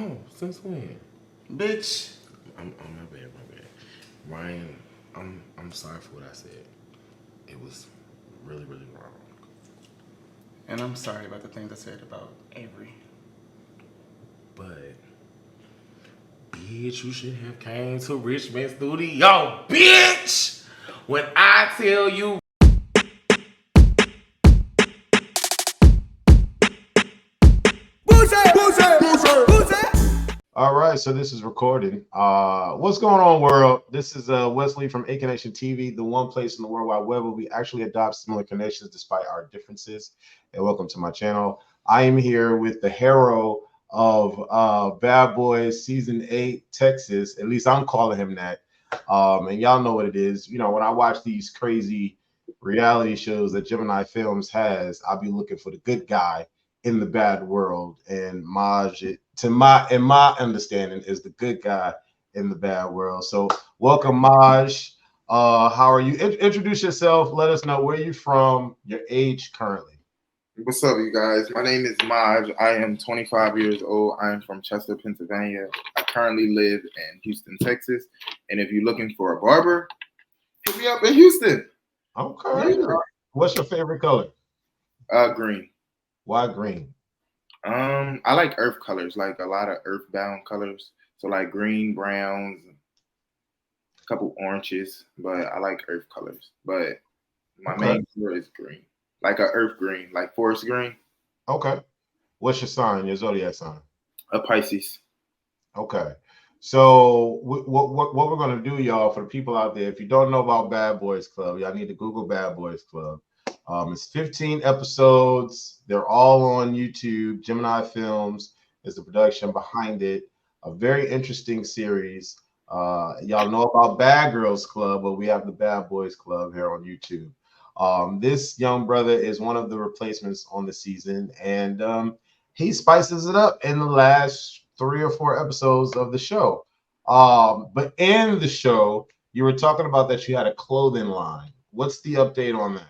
Oh, since when? Bitch. My bad. Ryan, I'm sorry for what I said. It was really wrong. And I'm sorry about the things I said about Avery. But bitch, you should have came to Richmond Studio, bitch. When I tell you. All right, so this is recording. What's going on, world? This is Wesley from A Connection TV, the one place in the World Wide Web where we actually adopt similar connections despite our differences. And welcome to my channel. I am here with the hero of Bad Boys Season 8 Texas. At least I'm calling him that. And y'all know what it is. You know, when I watch these crazy reality shows that Gemini Films has, I'll be looking for the good guy in the bad world, and MAJ, in my understanding, is the good guy in the bad world. So welcome, MAJ. How are you? Introduce yourself. Let us know where you're from, your age currently. What's up, you guys? My name is MAJ. I am 25 years old. I am from Chester, Pennsylvania. I currently live in Houston, Texas. And if you're looking for a barber, hit me up in Houston. Okay. Yeah. What's your favorite color? Green. Why green? I like earth colors, like a lot of earthbound colors. So like green, browns, a couple oranges, but I like earth colors. But my main color is green, like a earth green, like forest green. Okay. What's your sign? Your zodiac sign? A Pisces. Okay. So what we're gonna do, y'all, for the people out there, if you don't know about Bad Boys Club, y'all need to Google Bad Boys Club. It's 15 episodes. They're all on YouTube. Gemini Films is the production behind it. A very interesting series. Y'all know about Bad Girls Club, but we have the Bad Boys Club here on YouTube. This young brother is one of the replacements on the season, and he spices it up in the last 3 or 4 episodes of the show. But in the show, you were talking about that you had a clothing line. What's the update on that?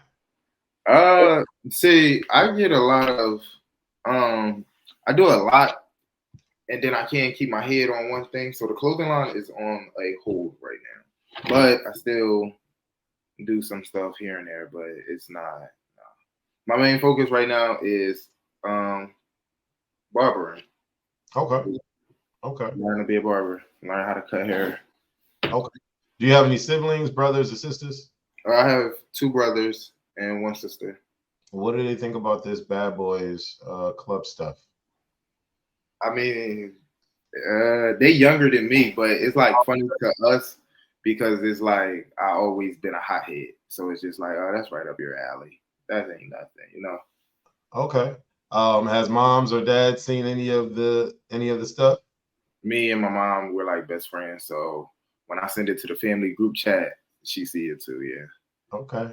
See, I get a lot of, I do a lot, and then I can't keep my head on one thing. So the clothing line is on a hold right now, but I still do some stuff here and there, but it's not. No. My main focus right now is barbering. Okay. Learn to be a barber. Learn how to cut hair. Okay. Do you have any siblings, brothers, or sisters? I have 2 brothers and 1 sister. What do they think about this Bad Boys Club stuff? I mean, they younger than me, but it's like funny to us because it's like I always been a hothead, so it's just like, oh, that's right up your alley. That ain't nothing, you know. Okay. Has moms or dads seen any of the stuff? Me and my mom, we're like best friends, so when I send it to the family group chat, she see it too. Yeah. Okay.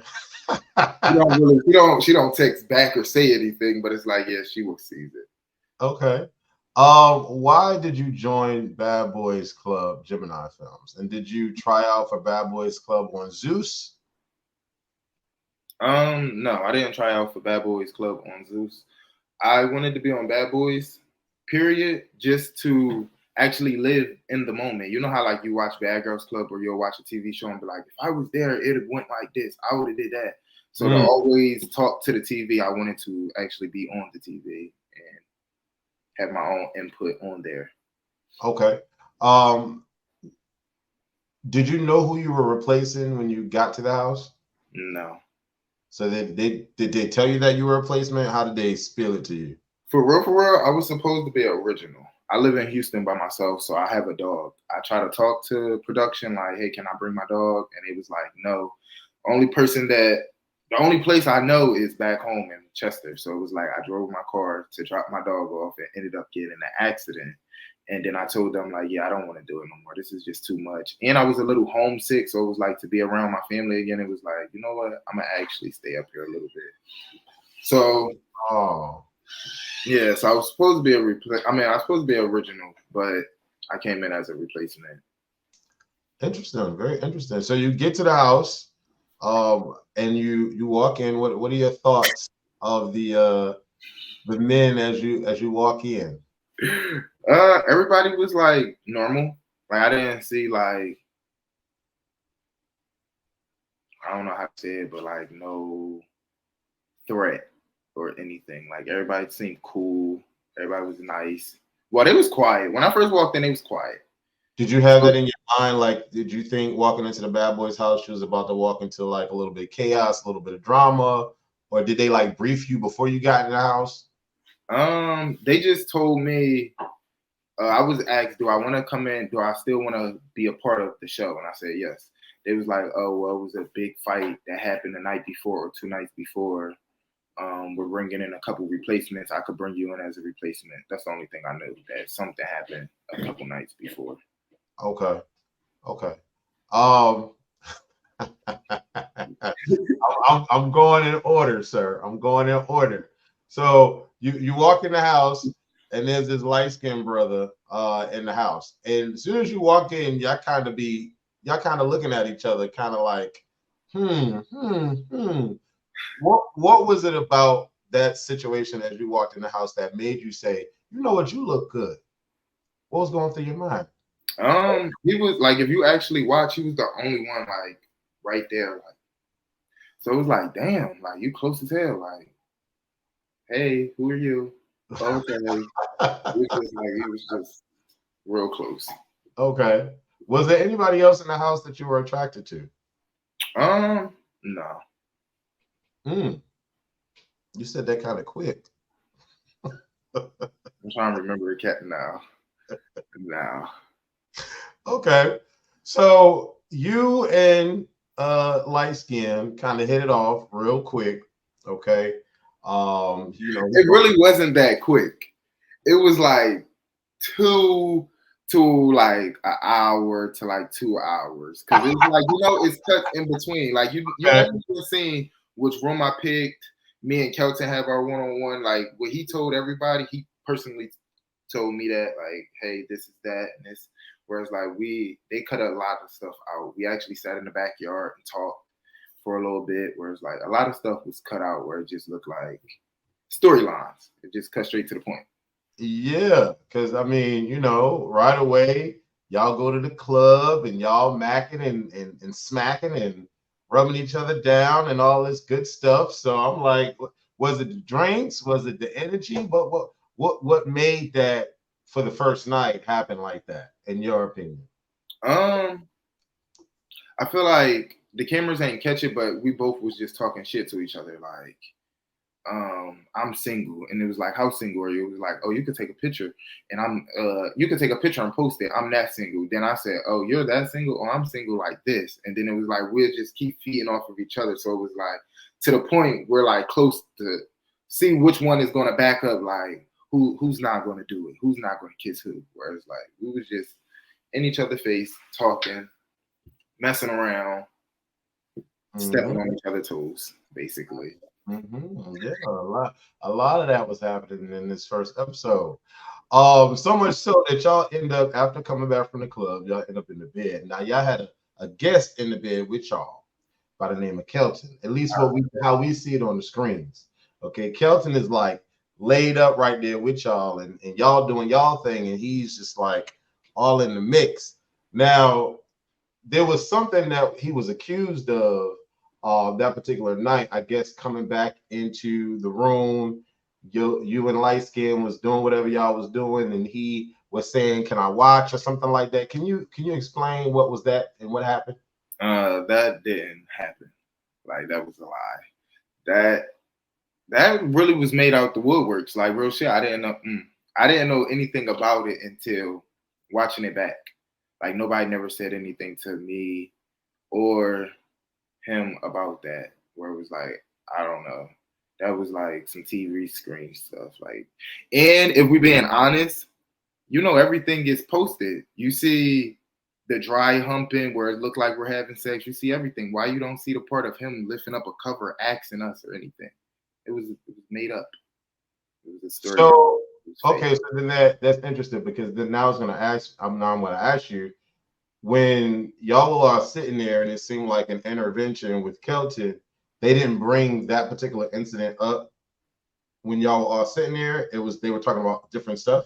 She don't text back or say anything, but it's like, yeah, she will see it. Okay. Why did you join Bad Boys Club Gemini Films? And did you try out for Bad Boys Club on Zeus? No, I didn't try out for Bad Boys Club on Zeus. I wanted to be on Bad Boys, period, just to actually live in the moment. You know how like you watch Bad Girls Club or you'll watch a TV show and be like, if I was there, it'd have went like this. I would have did that. So to always talk to the TV, I wanted to actually be on the TV and have my own input on there. Okay. Did you know who you were replacing when you got to the house? No. So did they tell you that you were a replacement? How did they spill it to you? For real, I was supposed to be original. I live in Houston by myself, so I have a dog. I try to talk to production like, hey, can I bring my dog? And it was like, no. The only place I know is back home in Chester. So it was like I drove my car to drop my dog off and ended up getting in an accident. And then I told them like, yeah, I don't want to do it no more. This is just too much. And I was a little homesick. So it was like to be around my family again. It was like, you know what? I'm going to actually stay up here a little bit. So, yeah, so I was supposed to be I was supposed to be original, but I came in as a replacement. Interesting. Very interesting. So you get to the house and you walk in. What are your thoughts of the men as you walk in? Everybody was like normal. Like I didn't see like, I don't know how to say it, but like no threat or anything. Like everybody seemed cool. Everybody was nice. Well, they was quiet. When I first walked in, they was quiet. Did you have that in your mind? Like, did you think walking into the bad boy's house, you was about to walk into like a little bit of chaos, a little bit of drama, or did they like brief you before you got in the house? They just told me. I was asked, do I want to come in? Do I still want to be a part of the show? And I said yes. They was like, oh, well, it was a big fight that happened the night before or 2 nights before. We're bringing in a couple replacements. I could bring you in as a replacement. That's the only thing I knew, that something happened a couple nights before. Okay. I'm going in order, sir. I'm going in order. So you walk in the house and there's this light-skinned brother in the house. And as soon as you walk in, y'all kind of looking at each other, kind of like, What was it about that situation as you walked in the house that made you say, you know what, you look good? What was going through your mind? He was like, if you actually watch, he was the only one like right there. Like, so it was like, damn, like you close as hell. Like, hey, who are you? Okay. It was just real close. Okay. Was there anybody else in the house that you were attracted to? No. You said that kind of quick. I'm trying to remember a cat now. Now. Okay. So you and light skin kind of hit it off real quick. Okay. It really wasn't that quick. It was like 2 to like an hour to like 2 hours. Cause it's like, it's cut in between. Like you haven't seen which room I picked. Me and Kelton have our one-on-one. Like what he told everybody, he personally told me that, like, hey, this is that and this. Whereas like they cut a lot of stuff out. We actually sat in the backyard and talked for a little bit, whereas like a lot of stuff was cut out where it just looked like storylines. It just cut straight to the point. Yeah, because I mean, right away, y'all go to the club and y'all macking and smacking and rubbing each other down and all this good stuff. So I'm like, was it the drinks? Was it the energy? But what made that for the first night happen like that, in your opinion? I feel like the cameras ain't catch it, but we both was just talking shit to each other. Like, I'm single, and it was like, how single are you? It was like, oh, you could take a picture, and you could take a picture and post it. I'm that single. Then I said, oh, you're that single? Oh, I'm single like this. And then it was like, we'll just keep feeding off of each other. So it was like, to the point we're like close to see which one is going to back up, like who's not going to do it, who's not going to kiss who. Whereas like we was just in each other's face, talking, messing around, stepping on each other's toes, basically. Yeah, a lot of that was happening in this first episode. So much so that y'all end up, after coming back from the club, y'all end up in the bed. Now y'all had a guest in the bed with y'all by the name of Kelton. At least how we see it on the screens. Okay, Kelton is like laid up right there with y'all, and y'all doing y'all thing, and he's just like all in the mix. Now, there was something that he was accused of that particular night, I guess, coming back into the room. You and light skin was doing whatever y'all was doing, and he was saying, "Can I watch?" or something like that. Can you explain what was that and what happened? That didn't happen. Like that was a lie. That really was made out the woodworks. Like real shit. I didn't know anything about it until watching it back. Like nobody never said anything to me or him about that. Where it was like, I don't know. That was like some TV screen stuff. Like, and if we're being honest, everything gets posted. You see the dry humping where it looked like we're having sex. You see everything. Why you don't see the part of him lifting up a cover, asking us or anything? It was made up. It was a story. So okay, so then that's interesting, because then now I'm going to ask you, when y'all are sitting there and it seemed like an intervention with Kelton, they didn't bring that particular incident up when y'all are sitting there. They were talking about different stuff.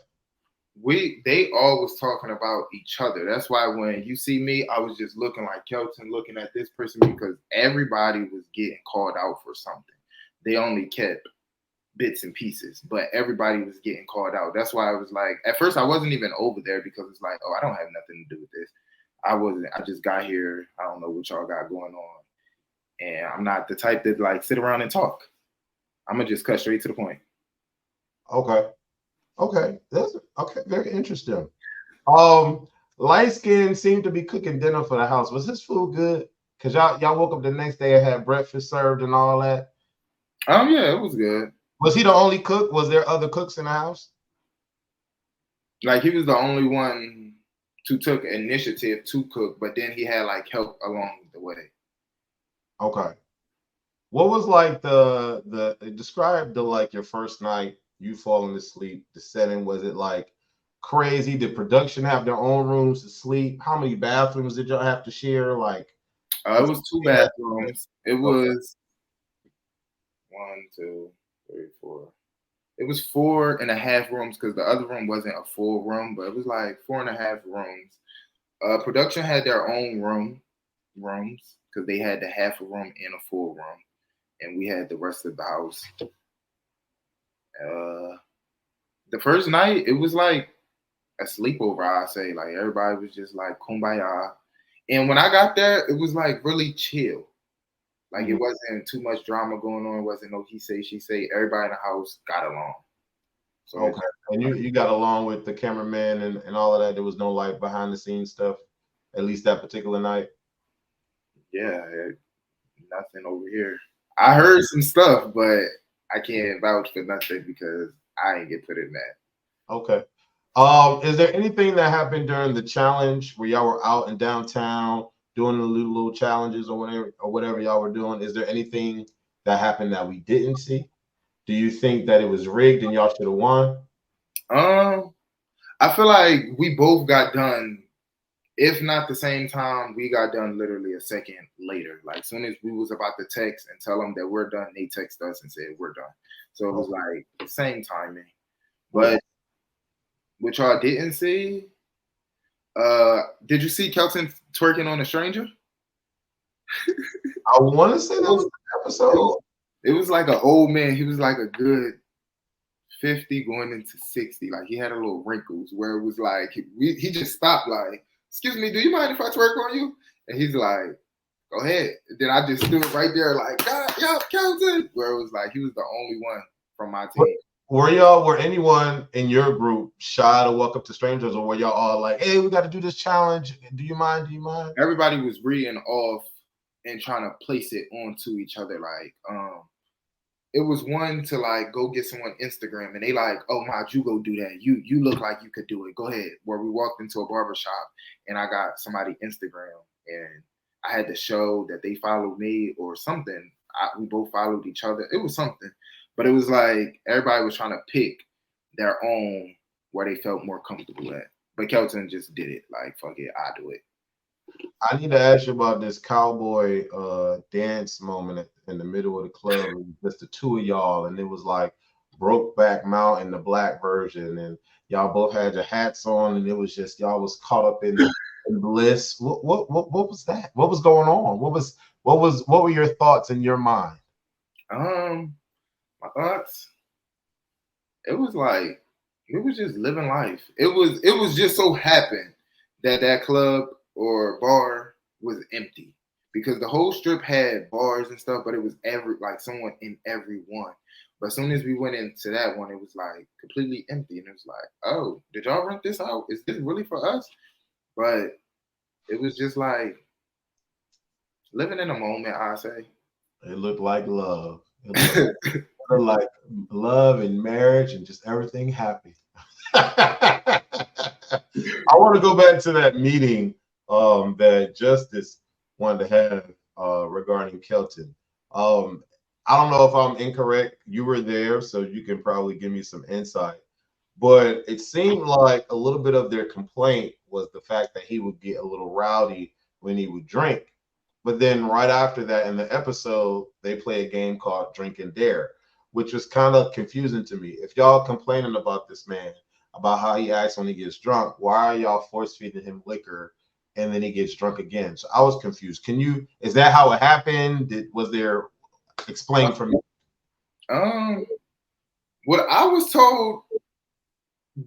they all was talking about each other. That's why when you see me, I was just looking like Kelton, looking at this person, because everybody was getting called out for something. They only kept bits and pieces, but everybody was getting called out. That's why I was like, at first I wasn't even over there, because it's like, oh, I don't have nothing to do with this. I just got here. I don't know what y'all got going on. And I'm not the type that like sit around and talk. I'm gonna just cut straight to the point. Okay, that's okay. Very interesting. Light skin seemed to be cooking dinner for the house. Was his food good? Cause y'all woke up the next day and had breakfast served and all that. Yeah, it was good. Was he the only cook? Was there other cooks in the house? Like, he was the only one who took initiative to cook, but then he had like help along the way. Okay. What was like the describe the like your first night, you falling asleep, the setting? Was it like crazy? Did production have their own rooms to sleep? How many bathrooms did y'all have to share? Like it was 2 bathrooms. It was 1, 2, 3, 4. It was 4.5 rooms, because the other room wasn't a full room, but it was like 4.5 rooms. Production had their own rooms, because they had the half a room and a full room, and we had the rest of the house. The first night, it was like a sleepover, I say. Like, everybody was just like kumbaya. And when I got there, it was like really chill. Like, it wasn't too much drama going on. It wasn't no he say, she say. Everybody in the house got along. So okay. And you got along with the cameraman and all of that. There was no like behind the scenes stuff, at least that particular night. Yeah, nothing over here. I heard some stuff, but I can't vouch for nothing because I ain't get put in that. Okay. Is there anything that happened during the challenge where y'all were out in downtown doing the little challenges or whatever y'all were doing? Is there anything that happened that we didn't see? Do you think that it was rigged and y'all should have won? I feel like we both got done, if not the same time, we got done literally a second later. Like, as soon as we was about to text and tell them that we're done, they text us and said we're done. So it was like the same timing. But what y'all didn't see, did you see Kelton twerking on a stranger? I want to say that was the episode. It was like an old man. He was like a good 50 going into 60. Like, he had a little wrinkles where it was like, he just stopped like, excuse me, do you mind if I twerk on you? And he's like, go ahead. And then I just stood right there like, God, yo, Kelton. Where it was like, he was the only one from my team. Were anyone in your group shy to walk up to strangers, or were y'all all like, hey, we got to do this challenge? Do you mind? Do you mind? Everybody was reading off and trying to place it onto each other. Like, it was one to like go get someone Instagram, and they like, oh, MAJ, you go do that. You look like you could do it. Go ahead. Where we walked into a barbershop and I got somebody Instagram, and I had to show that they followed me or something. We both followed each other. It was something. But it was like everybody was trying to pick their own where they felt more comfortable at. But Kelton just did it. Like, fuck it, I do it. I need to ask you about this cowboy dance moment in the middle of the club. It was just the two of y'all, and it was like Brokeback Mountain, the black version, and y'all both had your hats on, and it was just y'all was caught up in bliss. What was that? What was going on? What were your thoughts in your mind? My thoughts. It was just living life. It was just so happened that club or bar was empty, because the whole strip had bars and stuff, but it was someone in every one. But as soon as we went into that one, it was like completely empty, and it was like, oh, did y'all rent this out? Is this really for us? But it was just like living in a moment, I say. It looked like love. It looked like love and marriage and just everything happy. I want to go back to that meeting that Justice wanted to have regarding Kelton. I don't know if I'm incorrect. You were there, so you can probably give me some insight. But it seemed like a little bit of their complaint was the fact that he would get a little rowdy when he would drink. But then right after that in the episode, they play a game called Drink and Dare, which was kind of confusing to me. If y'all complaining about this man, about how he acts when he gets drunk. Why are y'all force feeding him liquor and then he gets drunk again? So I was confused. Is that how it happened? Was there explain for me? What I was told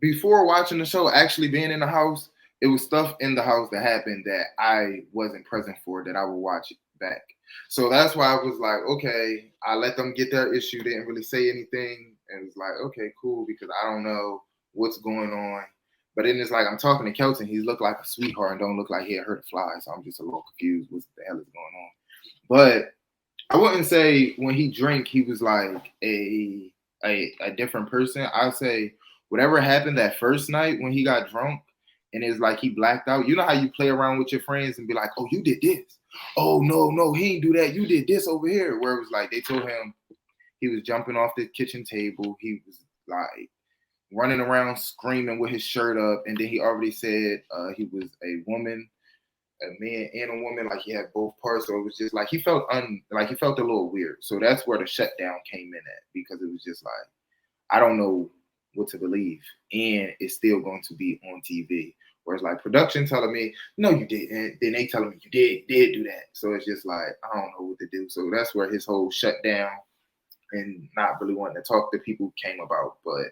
before watching the show, actually being in the house, it was stuff in the house that happened that I wasn't present for that I would watch back. So that's why I was like, okay, I let them get their issue. They didn't really say anything. And it was like, okay, cool, because I don't know what's going on. But then it's like I'm talking to Kelton. He looked like a sweetheart and don't look like he had hurt a fly. So I'm just a little confused. What the hell is going on? But I wouldn't say when he drank, he was like a different person. I'd say whatever happened that first night when he got drunk and it's like he blacked out. You know how you play around with your friends and be like, oh, you did this. Oh, no, he didn't do that. You did this over here. Where it was like they told him he was jumping off the kitchen table. He was like running around screaming with his shirt up. And then he already said he was a woman, a man and a woman, like he had both parts. So it was just like he felt a little weird. So that's where the shutdown came in at, because it was just like, I don't know what to believe, and it's still going to be on TV. Whereas like production telling me, no, you didn't. Then they telling me you did do that. So it's just like, I don't know what to do. So that's where his whole shutdown and not really wanting to talk to people came about. But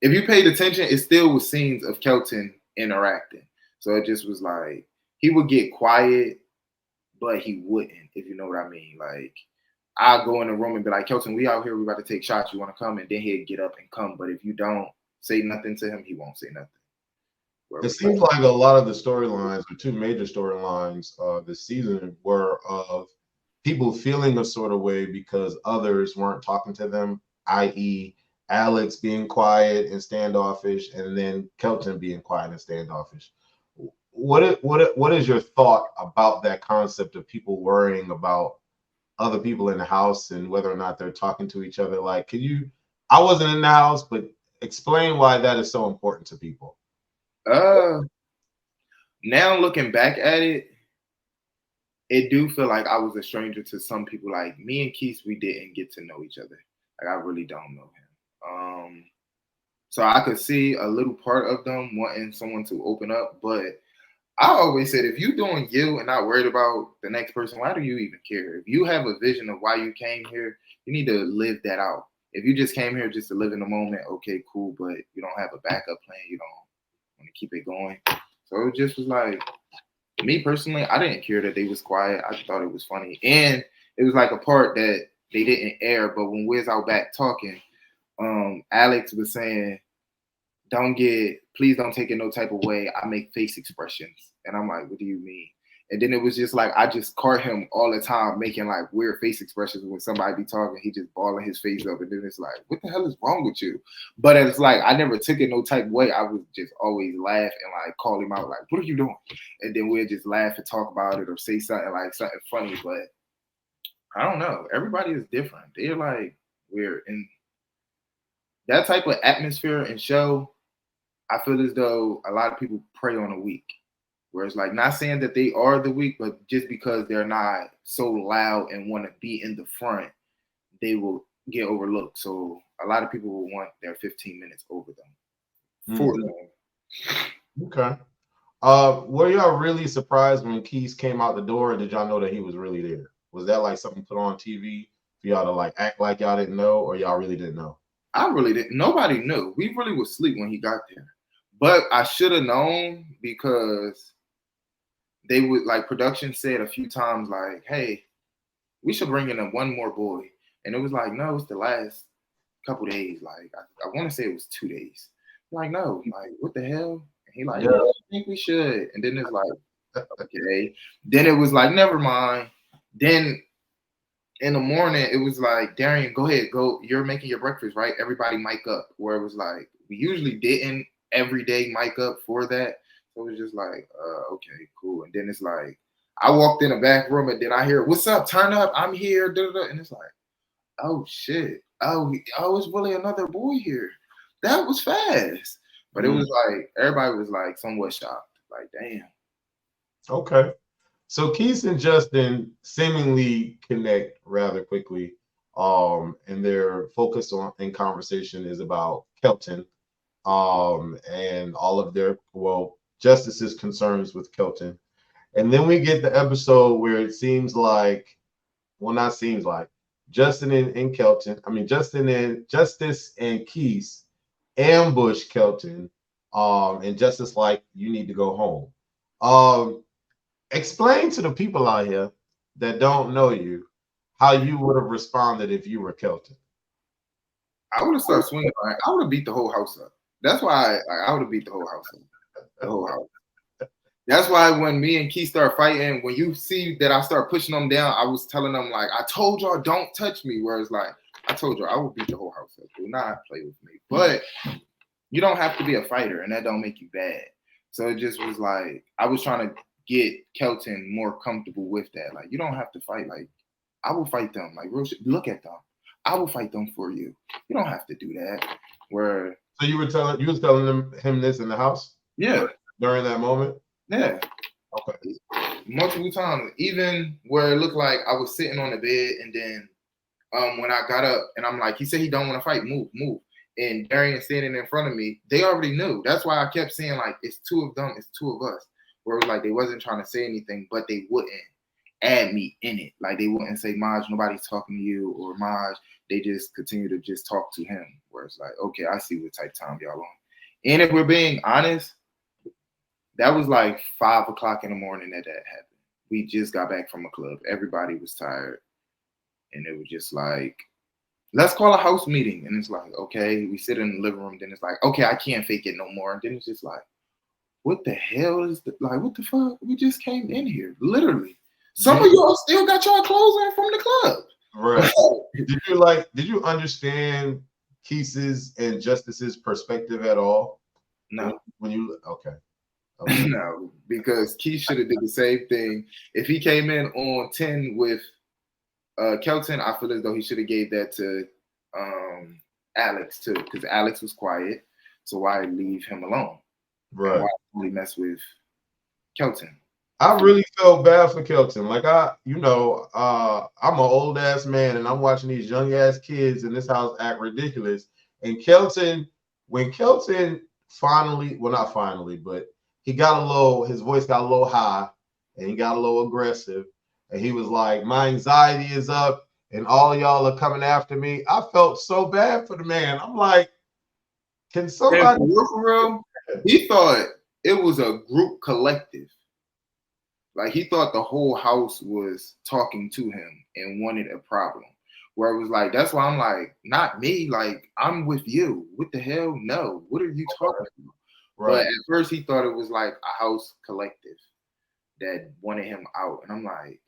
if you paid attention, it still was scenes of Kelton interacting. So it just was like, he would get quiet, but he wouldn't, if you know what I mean. Like, I'll go in the room and be like, Kelton, we out here, we about to take shots. You want to come? And then he'd get up and come. But if you don't say nothing to him, he won't say nothing. It seems like a lot of the storylines, the two major storylines this season, were of people feeling a sort of way because others weren't talking to them, i.e., Alex being quiet and standoffish, and then Kelton being quiet and standoffish. What is your thought about that concept of people worrying about other people in the house and whether or not they're talking to each other? Like, I wasn't in the house, but explain why that is so important to people. Now looking back at it, it do feel like I was a stranger to some people. Like me and Keith, we didn't get to know each other. Like I really don't know him. So I could see a little part of them wanting someone to open up, but I always said, if you're doing you and not worried about the next person, why do you even care? If you have a vision of why you came here, you need to live that out. If you just came here just to live in the moment, okay, cool, but you don't have a backup plan, you don't want to keep it going. So it just was like, me personally, I didn't care that they was quiet. I thought it was funny. And it was like a part that they didn't air, but when we was out back talking, Alex was saying, please don't take it no type of way. I make face expressions. And I'm like, what do you mean? And then it was just like, I just caught him all the time making like weird face expressions when somebody be talking, he just balling his face up. And then it's like, what the hell is wrong with you? But it's like, I never took it no type of way. I would just always laugh and like call him out, like, what are you doing? And then we'd just laugh and talk about it or say something funny. But I don't know. Everybody is different. They're like weird. And that type of atmosphere and show, I feel as though a lot of people prey on the weak. Where it's like, not saying that they are the weak, but just because they're not so loud and want to be in the front, they will get overlooked. So a lot of people will want their 15 minutes over them. For them. Okay. Were y'all really surprised when Keys came out the door, or did y'all know that he was really there? Was that like something put on TV for y'all to like act like y'all didn't know, or y'all really didn't know? I really didn't. Nobody knew. We really was asleep when he got there. But I should have known because they would, like, production said a few times, like, hey, we should bring in one more boy. And it was like, no, it's the last couple days. Like, I want to say it was 2 days. I'm like, no, like, what the hell? And he like, yeah, I think we should. And then it's like, okay. Then it was like, never mind. Then in the morning, it was like, Darien, go ahead, go. You're making your breakfast, right? Everybody mic up. Where it was like, we usually didn't every day mic up for that. So it was just like, okay, cool. And then it's like, I walked in the back room and then I hear, what's up? Turn up. I'm here. And it's like, oh, shit. Oh, it's really another boy here. That was fast. But it was like, everybody was like somewhat shocked. Like, damn. Okay. So Keith and Justin seemingly connect rather quickly. And their focus in conversation is about Kelton. and all of their Justice's concerns with Kelton. And then we get the episode where it seems like, well, not seems like, Justin and Kelton, I mean Justice and Keith ambush Kelton, and Justice like, you need to go home. Explain to the people out here that don't know you how you would have responded if you were Kelton. I would have started swinging. I would have beat the whole house up. That's why I would have beat the whole house up. The whole house. That's why when me and Keith start fighting, when you see that I start pushing them down, I was telling them, like, I told y'all don't touch me. Whereas, like, I told y'all I would beat the whole house up. Do not play with me. But you don't have to be a fighter, and that don't make you bad. So it just was like, I was trying to get Kelton more comfortable with that. Like, you don't have to fight. Like, I will fight them. Like, real shit. Look at them. I will fight them for you. You don't have to do that. Where so you was telling him this in the house? Yeah. During that moment? Yeah. Okay. Multiple times. Even where it looked like I was sitting on the bed, and then when I got up and I'm like, he said he don't want to fight, move. And Darien standing in front of me, they already knew. That's why I kept saying, like, it's two of them, it's two of us. Where it was like they wasn't trying to say anything, but they wouldn't add me in it. Like, they wouldn't say, Maj, nobody's talking to you, or Maj. They just continue to just talk to him. Where it's like, okay, I see what type of time y'all on. And if we're being honest, that was like 5 o'clock in the morning that happened. We just got back from a club. Everybody was tired. And it was just like, let's call a house meeting. And it's like, okay, we sit in the living room. Then it's like, okay, I can't fake it no more. And then it's just like, what the hell is what the fuck? We just came in here, literally. Some of y'all still got y'all clothes on from the club. Right. Did you understand Keith's and Justice's perspective at all? No. Okay. No, because Keith should have did the same thing. If he came in on 10 with Kelton, I feel as though he should have gave that to Alex too, because Alex was quiet. So why leave him alone? Right. Why really mess with Kelton? I really felt bad for Kelton. Like, I'm an old ass man, and I'm watching these young ass kids in this house act ridiculous. And Kelton, when Kelton finally, well, not finally, but his voice got a little high, and he got a little aggressive, and he was like, my anxiety is up, and all y'all are coming after me. I felt so bad for the man. I'm like, can somebody? For real, he thought it was a group collective. Like, he thought the whole house was talking to him and wanted a problem. Where it was like, that's why I'm like, not me. Like, I'm with you. What the hell? No. What are you talking about? Right. But at first he thought it was like a house collective that wanted him out. And I'm like,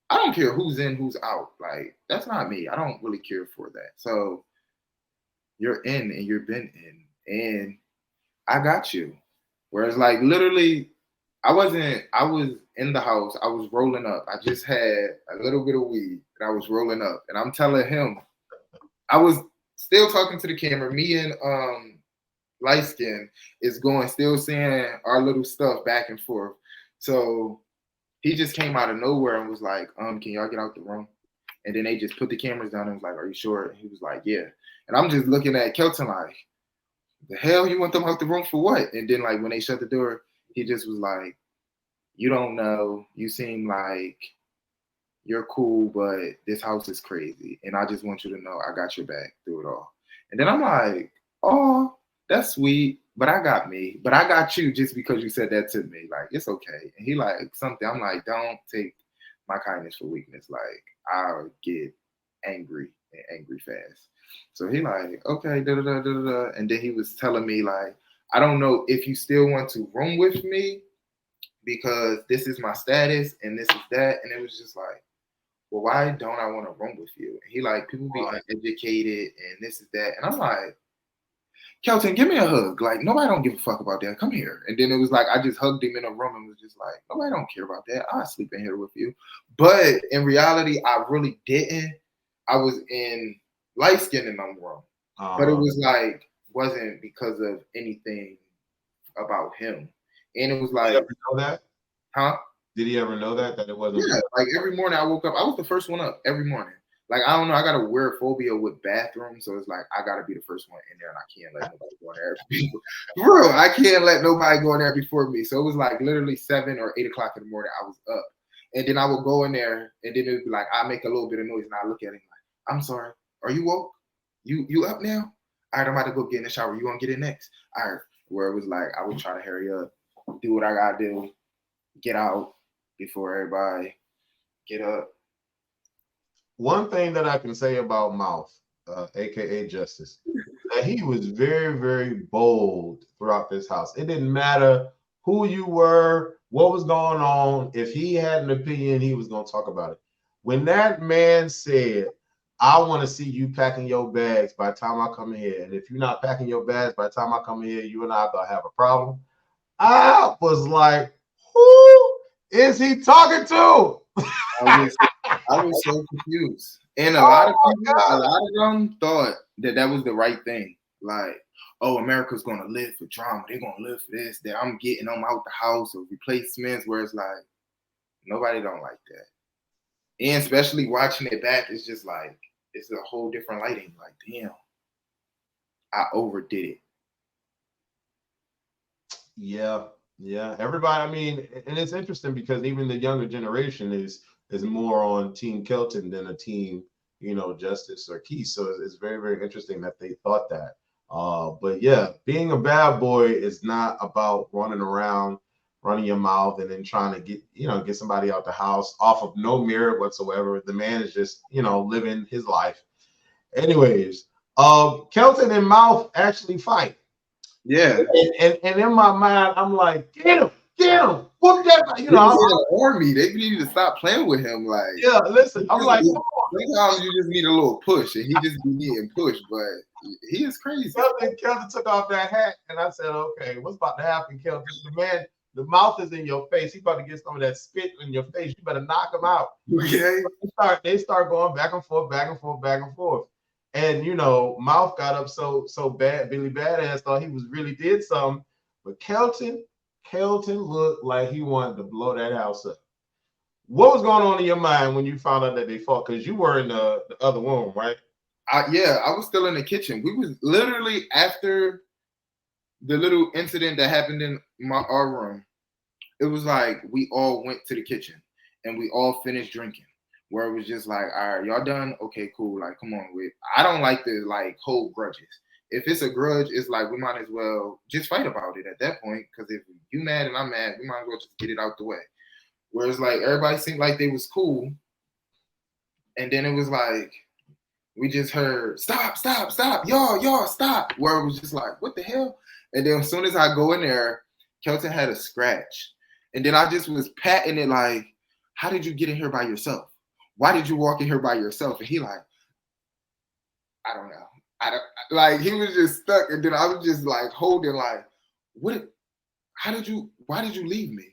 I don't care who's in, who's out. Like, that's not me. I don't really care for that. So you're in and you've been in. And I got you. Whereas, like, literally, I was in the house. I was rolling up. I just had a little bit of weed and I was rolling up. And I'm telling him, I was still talking to the camera. Me and Light Skin is still saying our little stuff back and forth. So he just came out of nowhere and was like, can y'all get out the room? And then they just put the cameras down and was like, are you sure? And he was like, yeah. And I'm just looking at Kelton like, the hell you want them out the room for what? And then, like, when they shut the door, he just was like, you don't know. You seem like you're cool, but this house is crazy. And I just want you to know I got your back through it all. And then I'm like, oh, that's sweet. But I got me. But I got you just because you said that to me. Like, it's okay. And he like something. I'm like, don't take my kindness for weakness. Like, I'll get angry and angry fast. So he like, okay, da-da-da-da-da. And then he was telling me, like, I don't know if you still want to room with me because this is my status and this is that. And it was just like, well, why don't I want to room with you? And he like, people be uneducated and this is that. And I'm like, Kelton, give me a hug. Like, nobody don't give a fuck about that. Come here. And then it was like, I just hugged him in a room and was just like, nobody don't care about that. I'll sleep in here with you. But in reality, I really didn't. I was in light skin in the room. But it was like, wasn't because of anything about him. And it was like, did he ever know that? Huh? Did he ever know that it wasn't? Yeah, like every morning I woke up, I was the first one up every morning. like, I don't know, I got a weird phobia with bathrooms, so it's like I gotta be the first one in there, and I can't let nobody go in there. Bro, I can't let nobody go in there before me. So it was like literally 7 or 8 o'clock in the morning. I was up, and then I would go in there, and then it would be like I make a little bit of noise, and I look at him like, "I'm sorry, are you woke? You up now? All right, I'm about to go get in the shower. You gonna get in next? All right." Where it was like I would try to hurry up, do what I gotta do, get out before everybody get up. One thing that I can say about Mouth, aka Justice, that he was very, very bold throughout this house. It didn't matter who you were, what was going on. If he had an opinion, he was going to talk about it. When that man said, I want to see you packing your bags by the time I come in here, and if you're not packing your bags by the time I come in here, you and I are going to have a problem. I was like, who is he talking to? I was so confused. And a lot of them thought that that was the right thing. Like, oh, America's going to live for drama. They're going to live for this. That I'm getting them out the house or replacements, where it's like, nobody don't like that. And especially watching it back, it's just like, it's a whole different lighting. Like, damn, I overdid it. Yeah. Everybody, I mean, and it's interesting because even the younger generation is more on Team Kelton than a team, Justice or Keith. So it's very, very interesting that they thought that. But yeah, being a bad boy is not about running around, running your mouth, and then trying to get somebody out the house off of no merit whatsoever. The man is just, living his life. Anyways, Kelton and Mouth actually fight. Yeah. And in my mind, I'm like, get him. Whoop that, army. They need to stop playing with him. Like, yeah, listen, I'm like, sometimes you just need a little push, and he just be getting pushed, but he is crazy. Kelton took off that hat, and I said, okay, what's about to happen, Kelton? The man, the mouth is in your face. He's about to get some of that spit in your face. You better knock him out. Okay. They start going back and forth. And Mouth got up so bad. Billy Badass thought he really did something, but Kelton looked like he wanted to blow that house up. What was going on in your mind when you found out that they fought? Because you were in the other room, right? I was still in the kitchen. We was literally after the little incident that happened in our room. It was like we all went to the kitchen and we all finished drinking. Where it was just like, all right, y'all done? Okay, cool. Like, come on. I don't like to hold grudges. If it's a grudge, it's like we might as well just fight about it at that point. Because if you mad and I'm mad, we might as well just get it out the way. Whereas like everybody seemed like they was cool, and then it was like we just heard stop, y'all stop. Where it was just like, what the hell? And then as soon as I go in there, Kelton had a scratch, and then I just was patting it like, how did you get in here by yourself? Why did you walk in here by yourself? And he like, I don't know. Like, he was just stuck. And then I was just like holding like, why did you leave me?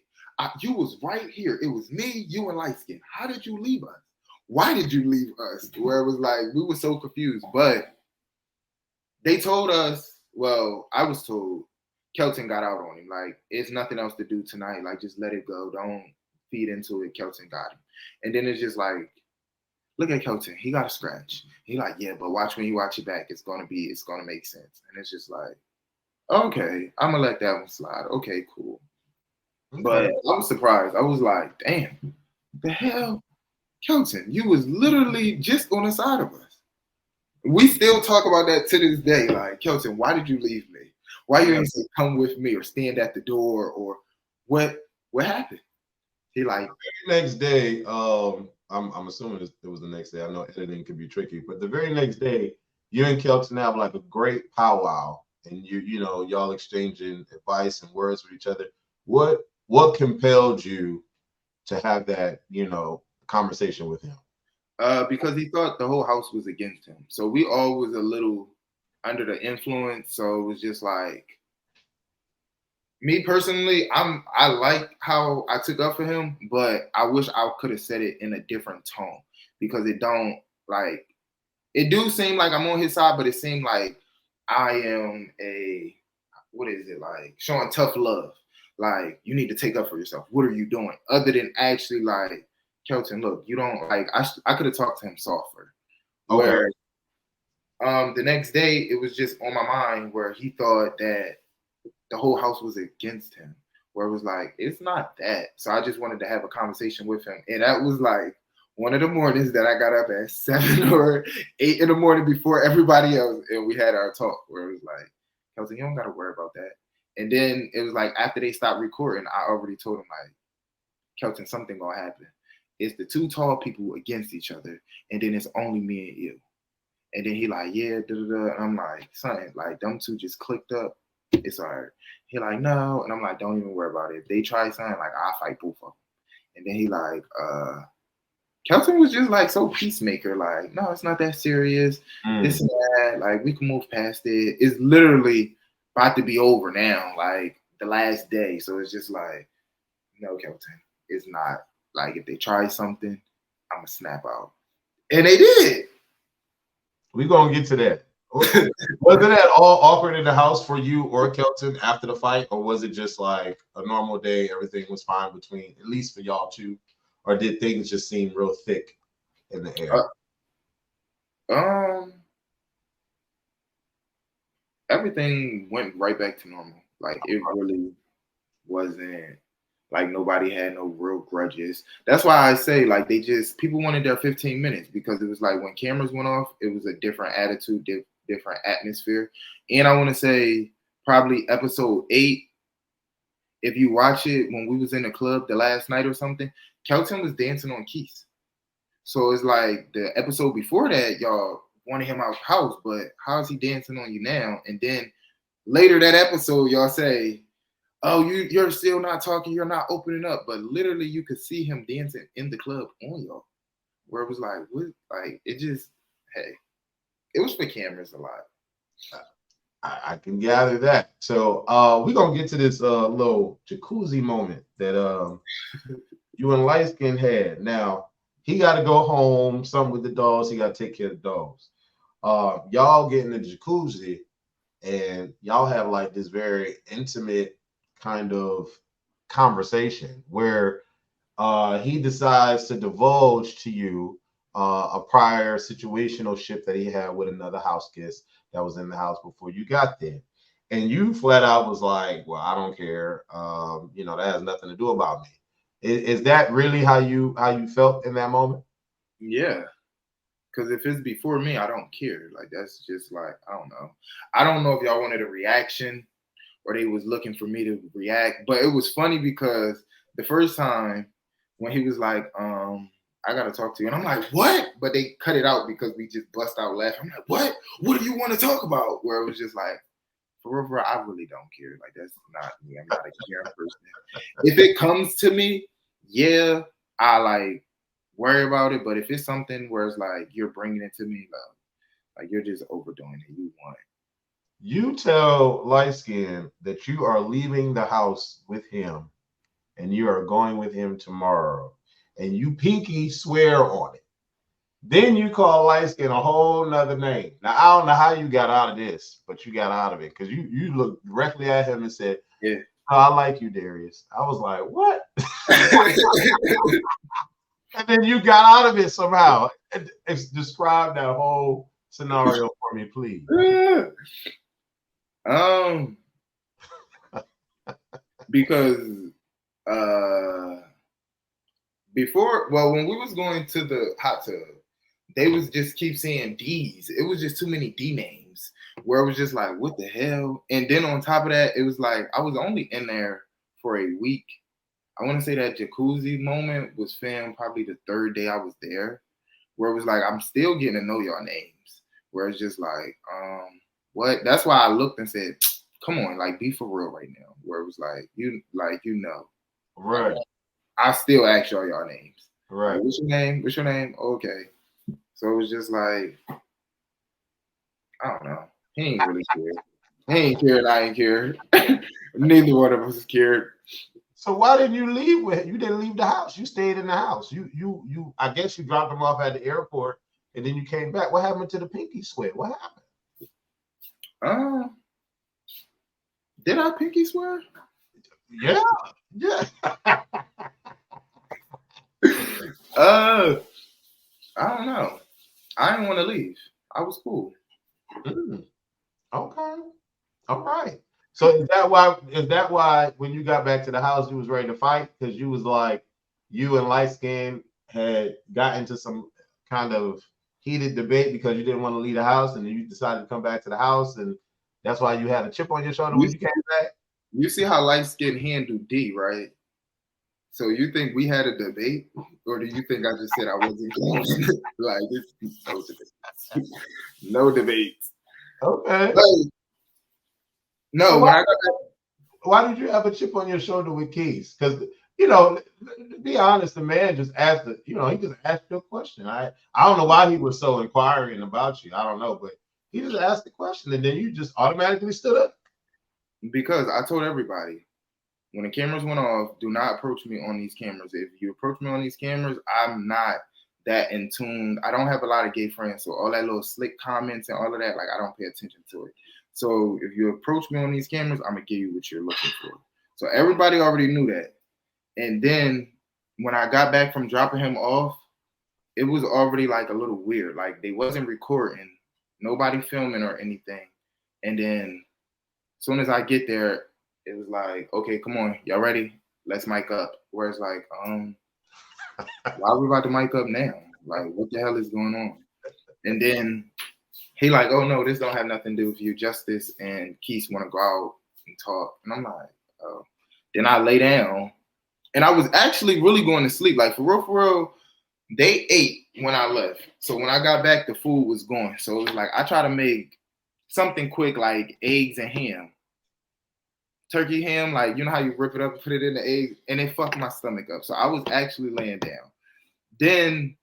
You was right here. It was me, you, and Light Skin. How did you leave us? Why did you leave us? Where it was like, we were so confused. But they told us, well, I was told Kelton got out on him. Like, it's nothing else to do tonight. Like, just let it go. Don't feed into it. Kelton got him. And then it's just like, look at Kelton. He got a scratch. He like, yeah, but watch when you watch it back. It's gonna make sense. And it's just like, okay, I'm gonna let that one slide. Okay, cool. Okay. But I was surprised. I was like, damn, the hell, Kelton, you was literally just on the side of us. We still talk about that to this day. Like, Kelton, why did you leave me? Why you didn't say come with me or stand at the door or what happened? He like the next day, I'm assuming it was the next day. I know editing can be tricky, but the very next day, you and Kelton have like a great powwow, and y'all exchanging advice and words with each other. What compelled you to have that conversation with him? Because he thought the whole house was against him. So we all was a little under the influence. So it was just like, me personally, I like how I took up for him, but I wish I could have said it in a different tone, because it do seem like I'm on his side, but it seemed like I am showing tough love. Like, you need to take up for yourself. What are you doing? Other than actually like, Kelton, look, you don't like, I could have talked to him softer. Where the next day it was just on my mind where he thought that the whole house was against him. Where it was like, it's not that. So I just wanted to have a conversation with him. And that was like one of the mornings that I got up at 7 or 8 in the morning before everybody else. And we had our talk where it was like, Kelton, you don't got to worry about that. And then it was like after they stopped recording, I already told him like, Kelton, something going to happen. It's the two tall people against each other. And then it's only me and you. And then he like, yeah, da-da-da. And I'm like, son, like them two just clicked up. It's all right. He like, no. And I'm like, don't even worry about it. If they try something, like, I'll fight both of them. And then he like, Kelton was just like so peacemaker. Like, no, it's not that serious. This and that. Like, we can move past it. It's literally about to be over now. Like, the last day. So it's just like, no, Kelton, it's not. Like, if they try something, I'm going to snap out. And they did. We're going to get to that. Was it at all awkward in the house for you or Kelton after the fight, or was it just like a normal day? Everything was fine between, at least for y'all two, or did things just seem real thick in the air? Everything went right back to normal. Like, it really wasn't like nobody had no real grudges. That's why I say like people wanted their 15 minutes because it was like when cameras went off, it was a different attitude, different atmosphere. And I want to say probably episode 8, if you watch it when we was in the club the last night or something, Kelton was dancing on keys. So it's like the episode before that, y'all wanted him out the house, but how is he dancing on you now? And then later that episode, y'all say, oh, you're still not talking, you're not opening up. But literally you could see him dancing in the club on y'all. Where it was like, what? Like, it just, hey, it was for cameras a lot. I can gather that. So we're going to get to this little jacuzzi moment that you and Light Skin had. Now, he got to go home, something with the dogs. He got to take care of the dogs. Y'all get in the jacuzzi, and y'all have like this very intimate kind of conversation where he decides to divulge to you a prior situational ship that he had with another house guest that was in the house before you got there. And you flat out was like, well, I don't care. That has nothing to do about me. Is that really how you felt in that moment? Yeah. Because if it's before me, I don't care. Like, that's just like, I don't know. I don't know if y'all wanted a reaction or they was looking for me to react. But it was funny because the first time when he was like, I got to talk to you. And I'm like, what? But they cut it out because we just bust out laughing. I'm like, what? What do you want to talk about? Where it was just like, for real, I really don't care. Like, that's not me. I'm not a caring person. If it comes to me, yeah, I like worry about it. But if it's something where it's like you're bringing it to me, like you're just overdoing it. You want it. You tell Light Skin that you are leaving the house with him and you are going with him tomorrow, and you pinky swear on it. Then you call Light Skin a whole nother name. Now, I don't know how you got out of this, but you got out of it because you looked directly at him and said, yeah, oh, I like you, Darius. I was like, what? And then you got out of it somehow. Describe that whole scenario for me, please. Because when we was going to the hot tub, they was just keep saying D's. It was just too many D names where it was just like, what the hell? And then on top of that, it was like, I was only in there for a week. I want to say that jacuzzi moment was filmed probably the 3rd day I was there, where it was like, I'm still getting to know y'all names, where it's just like, what? That's why I looked and said, come on, like, be for real right now. Where it was like, right. I still ask y'all names. Right. Like, what's your name? What's your name? Okay. So it was just like, I don't know. He ain't really cared. He ain't cared. I ain't cared. Neither one of us cared. So why didn't you leave with him? You didn't leave the house. You stayed in the house. You I guess you dropped him off at the airport and then you came back. What happened to the pinky swear? What happened? Did I pinky swear? Yeah. I don't know. I didn't want to leave. was cool. Okay. All right. So is that why when you got back to the house you was ready to fight? Because you was like, you and light skin had got into some kind of heated debate because you didn't want to leave the house, and then you decided to come back to the house, and that's why you had a chip on your shoulder when you came back. You see how light skin handled D, right? So you think we had a debate, or do you think I just said I wasn't going? Like it's no debate. No debate. Okay. No, so when I got back, why did you have a chip on your shoulder with Keys? Because to be honest, the man just asked he just asked you a question. I don't know why he was so inquiring about you. I don't know, but he just asked the question, and then you just automatically stood up. because I told everybody when the cameras went off, do not approach me on these cameras. If you approach me on these cameras, I'm not that in tune. I don't have a lot of gay friends, so all that little slick comments and all of that, like I don't pay attention to it. So if you approach me on these cameras, I'm gonna give you what you're looking for. So everybody already knew that. And then when I got back from dropping him off, it was already like a little weird. Like they wasn't recording, nobody filming or anything. And then as soon as I get there, it was like, okay, come on, y'all ready? Let's mic up. Where it's like, why are we about to mic up now? Like, what the hell is going on? And then he like, oh no, this don't have nothing to do with you. Justice and Keith want to go out and talk. And I'm like, oh. Then I lay down, and I was actually really going to sleep. Like for real, they ate when I left. So when I got back, the food was gone. So it was like I try to make something quick, like eggs and ham. Turkey ham, like you know how you rip it up and put it in the eggs, and it fucked my stomach up. So I was actually laying down. Then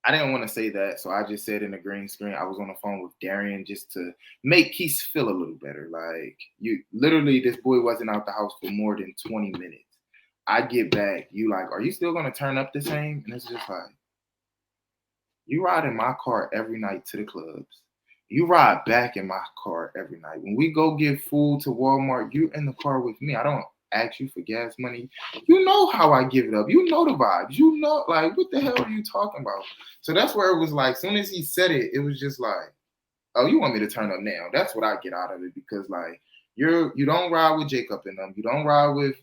I didn't want to say that, so I just said in the green screen, I was on the phone with Darien just to make Keith feel a little better. Like you literally, this boy wasn't out the house for more than 20 minutes. I get back, you like, are you still gonna turn up the same? And it's just like, you ride in my car every night to the clubs. You ride back in my car every night. When we go get food to Walmart, you in the car with me. I don't ask you for gas money. You know how I give it up. You know the vibes. You know, like, what the hell are you talking about? So that's where it was like, as soon as he said it, it was just like, oh, you want me to turn up now? That's what I get out of it, because like you don't ride with Jacob and them. You don't ride with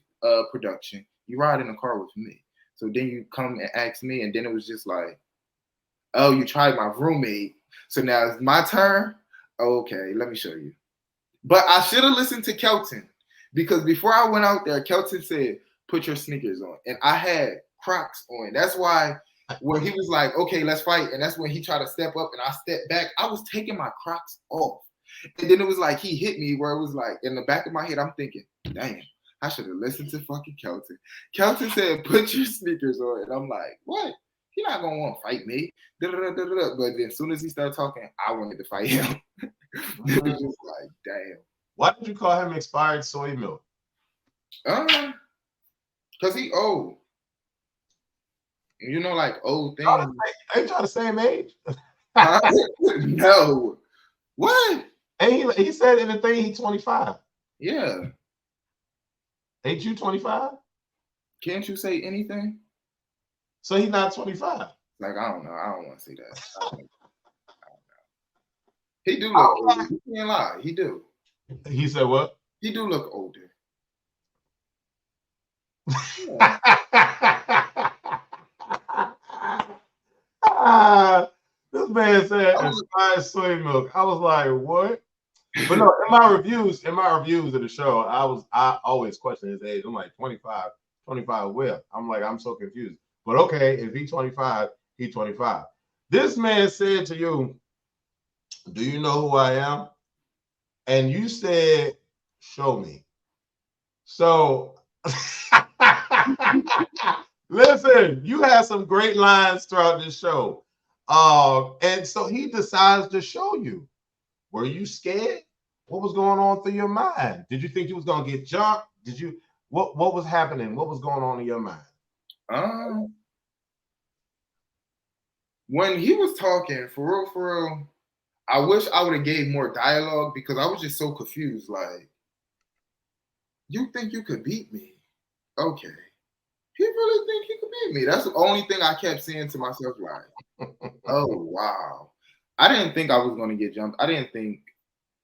production. You ride in the car with me. So then you come and ask me, and then it was just like, oh, you tried my roommate. So now it's my turn. Okay, let me show you. But I should have listened to Kelton, because before I went out there, Kelton said, put your sneakers on. And I had Crocs on. That's why when he was like, okay, let's fight, and that's when he tried to step up and I stepped back, I was taking my Crocs off. And then it was like he hit me where it was like in the back of my head, I'm thinking, damn, I should have listened to fucking Kelton. Kelton said, put your sneakers on. And I'm like, what? He's not gonna want to fight me. But then as soon as he started talking, I wanted to fight him. It was just like, damn. Why did you call him expired soy milk? Because he old. You know, like old things. Ain't y'all the same age? No. What? And he said in the thing he's 25. Yeah. Ain't you 25? Can't you say anything? So he's not 25. Like, I don't know. I don't want to say that. I don't know. He do look older. He can't lie. He do. He said what? He do look older. This man said expired soy milk. I was like, what? But no, in my reviews of the show, I always question his age. I'm like 25 where? I'm like, I'm so confused. But okay, if he's 25, he's 25. This man said to you, do you know who I am? And you said, show me. So listen, you had some great lines throughout this show. And so he decides to show you. Were you scared? What was going on through your mind? Did you think you was gonna get jumped? Did you what was happening? What was going on in your mind? When he was talking, for real, I wish I would have gave more dialogue, because I was just so confused. Like, you think you could beat me? Okay. He really think he could beat me? That's the only thing I kept saying to myself, like, oh, wow. I didn't think I was gonna get jumped. I didn't think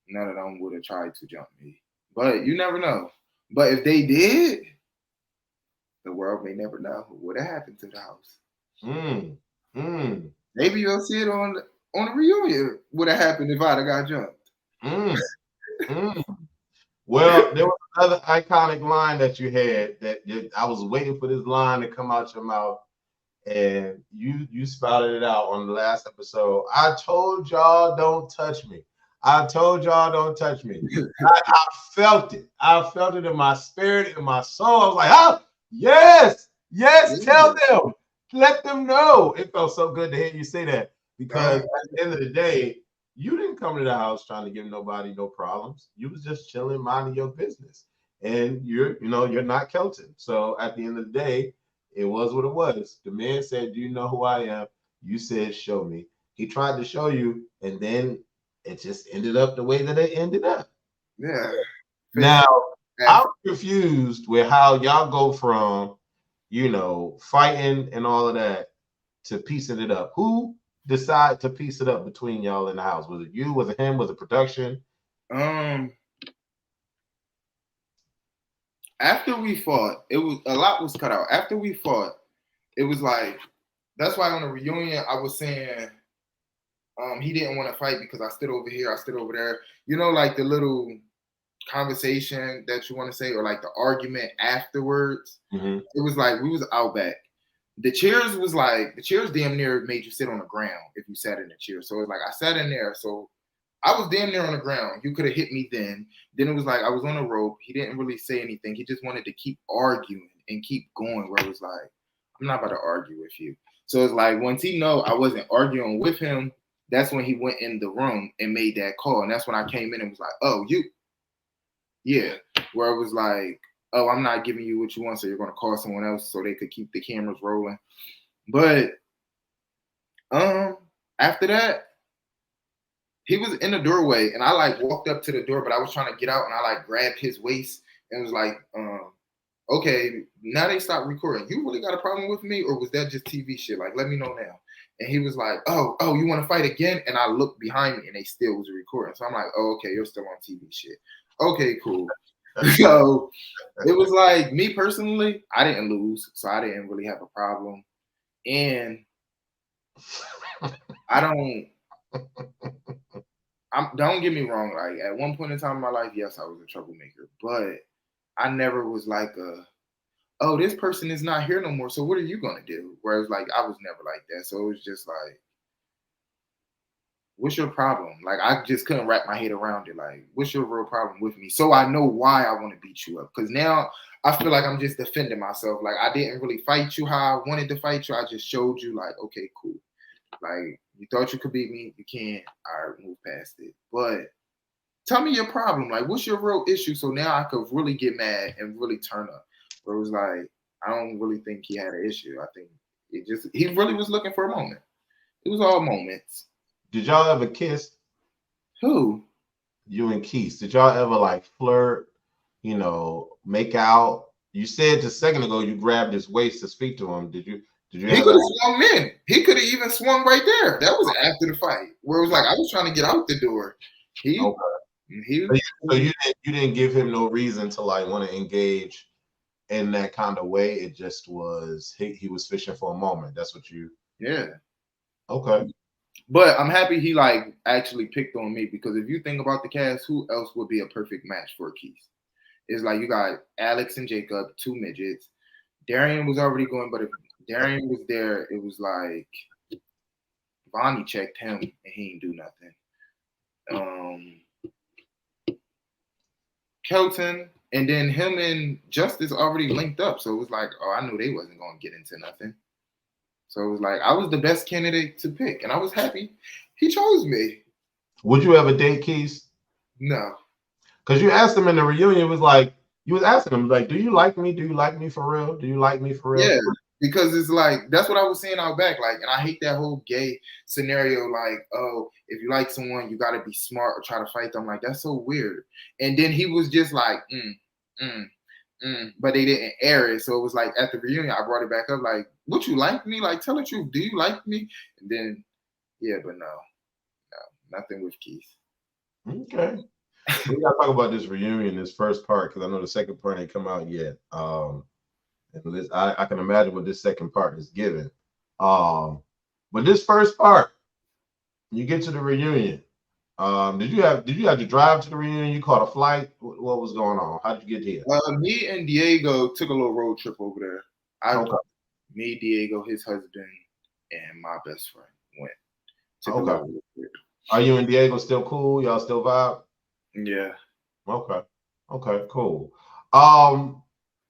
none of them would have tried to jump me. But you never know. But if they did, the world may never know what would have happened to the house. Maybe you'll see it on the reunion. What have happened if I'd have got jumped? Well, there was another iconic line that you had that I was waiting for this line to come out your mouth, and you spouted it out on the last episode. I told y'all don't touch me. I told y'all don't touch me. I felt it. I felt it in my spirit, in my soul. I was like, oh, yes, tell them. Let them know. It felt so good to hear you say that, because at the end of the day, you didn't come to the house trying to give nobody no problems. You was just chilling, minding your business. And you're not Kelton. So at the end of the day, it was what it was. The man said, do you know who I am? You said, show me. He tried to show you, and then it just ended up the way that it ended up. Yeah. Now, I'm confused with how y'all go from, fighting and all of that to piecing it up. Who decided to piece it up between y'all in the house? Was it you? Was it him? Was it production? After we fought, it was a lot was cut out. After we fought, it was like, that's why on the reunion I was saying he didn't want to fight because I stood over here, I stood over there. Like the little conversation that you want to say, or like the argument afterwards. It was like we was out back. The chairs damn near made you sit on the ground if you sat in the chair. So it was like I sat in there, so I was damn near on the ground. You could have hit me then. Then it was like I was on a rope. He didn't really say anything. He just wanted to keep arguing and keep going, where it was like, I'm not about to argue with you. So it's like once he know I wasn't arguing with him, that's when he went in the room and made that call. And that's when I came in and was like, oh, you. Yeah. Where it was like, oh, I'm not giving you what you want, so you're going to call someone else so they could keep the cameras rolling. But after that, he was in the doorway, and I like walked up to the door, but I was trying to get out, and I like grabbed his waist and was like, okay, now they stopped recording. You really got a problem with me, or was that just TV shit? Like, let me know now. And he was like, oh, you want to fight again? And I looked behind me, and they still was recording. So I'm like, oh, okay, you're still on TV shit. Okay, cool. So it was like, me personally, I didn't lose, so I didn't really have a problem. And don't get me wrong, like at one point in time in my life, yes, I was a troublemaker, but I never was like oh, this person is not here no more, so what are you gonna do? Whereas like I was never like that. So it was just like, what's your problem? Like I just couldn't wrap my head around it. Like, what's your real problem with me? So I know why I want to beat you up. Because now I feel like I'm just defending myself. Like I didn't really fight you how I wanted to fight you. I just showed you like, okay, cool. Like you thought you could beat me, you can't. All right, move past it. But tell me your problem. Like, what's your real issue? So now I could really get mad and really turn up. But it was like, I don't really think he had an issue. I think he really was looking for a moment. It was all moments. Did y'all ever kiss? Who? You and Keith. Did y'all ever like flirt, make out? You said just a second ago you grabbed his waist to speak to him. Did you he could have swung in. He could have even swung right there. That was after the fight. Where it was like I was trying to get out the door. So you didn't give him no reason to like want to engage in that kind of way. It just was he was fishing for a moment. That's what you. Yeah. Okay. But I'm happy he like actually picked on me, because if you think about the cast, who else would be a perfect match for Keith? It's like you got Alex and Jacob, two midgets. Darien was already going, but if Darien was there, it was like Vonnie checked him and he didn't do nothing. Kelton, and then him and Justice already linked up, so it was like, oh, I knew they wasn't gonna get into nothing. So it was like I was the best candidate to pick, and I was happy he chose me. Would you ever date Keith? No. Because you asked him in the reunion, it was like, you was asking him, like, do you like me? Do you like me for real? Do you like me for real? Yeah, because it's like, that's what I was saying out back. Like, and I hate that whole gay scenario. Like, oh, if you like someone, you got to be smart or try to fight them. Like, that's so weird. And then he was just like, but they didn't air it. So it was like at the reunion, I brought it back up. Like, would you like me? Like, tell the truth. Do you like me? And then, yeah, but no. Nothing with Keith. Okay. We gotta talk about this reunion, this first part, because I know the second part ain't come out yet. And I can imagine what this second part is given. But this first part, you get to the reunion. Did you have to drive to the reunion? You caught a flight? What was going on? How did you get here? Me and Diego took a little road trip over there. Okay. Me, Diego, his husband, and my best friend went. Took a Okay. little road trip. Are you and Diego still cool? Y'all still vibe? Yeah. Okay. Okay, cool.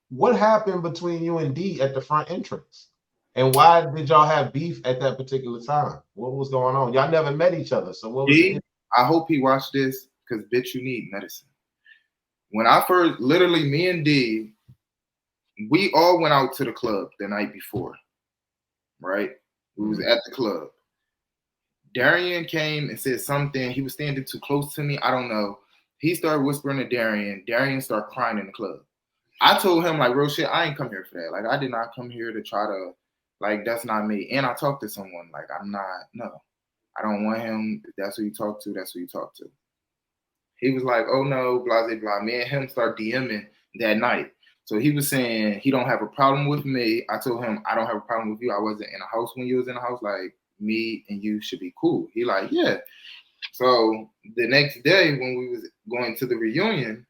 What happened between you and D at the front entrance? And why did y'all have beef at that particular time? What was going on? Y'all never met each other. So what was D, I hope he watched this because bitch, you need medicine. When I first, literally me and D, we all went out to the club the night before, right? We was at the club. Darien came and said something. He was standing too close to me. I don't know. He started whispering to Darien. Darien started crying in the club. I told him, like, real shit, I ain't come here for that. Like, I did not come here to try to, like, that's not me. And I talked to someone. Like, I'm not, no. I don't want him. If that's who you talk to, that's who you talk to. He was like, oh, no, blah, blah, blah. Me and him started DMing that night. So he was saying he don't have a problem with me. I told him I don't have a problem with you. I wasn't in a house when you was in a house. Like, me and you should be cool. He like, yeah. So the next day when we was going to the reunion,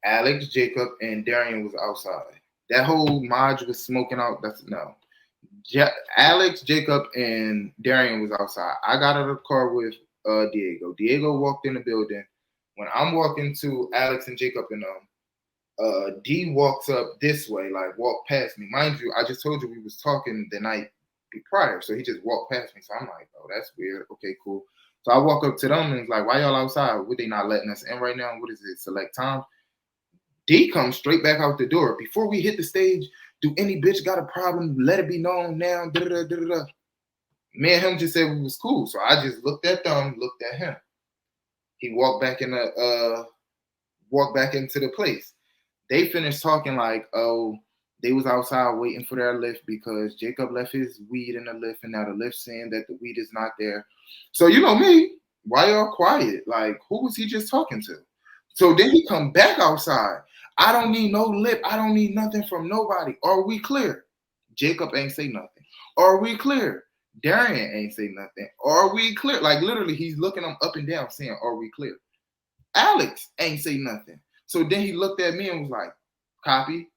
Alex, Jacob, and Darien was outside. That whole MAJ was smoking out. Alex, Jacob, and Darien was outside. I got out of the car with Diego. Diego walked in the building. When I'm walking to Alex and Jacob and D walks up this way, like walked past me. Mind you, I just told you we was talking the night prior, so he just walked past me. So I'm like, oh, that's weird. Okay, cool. So I walk up to them and it's like, why y'all outside? Would they not letting us in right now? What is it? Select time. D comes straight back out the door. Before we hit the stage, do any bitch got a problem? Let it be known now. Da, da, da, da, da. Me and him just said we was cool. So I just looked at them, looked at him. He walked back into the place. They finished talking like, oh, they was outside waiting for their lift because Jacob left his weed in the lift and now the lift saying that the weed is not there. So you know me, why y'all quiet? Like, who was he just talking to? So then he come back outside. I don't need no lip. I don't need nothing from nobody. Are we clear? Jacob ain't say nothing. Are we clear? Darien ain't say nothing. Are we clear? Like literally, he's looking them up and down saying, are we clear? Alex ain't say nothing. So then he looked at me and was like, copy.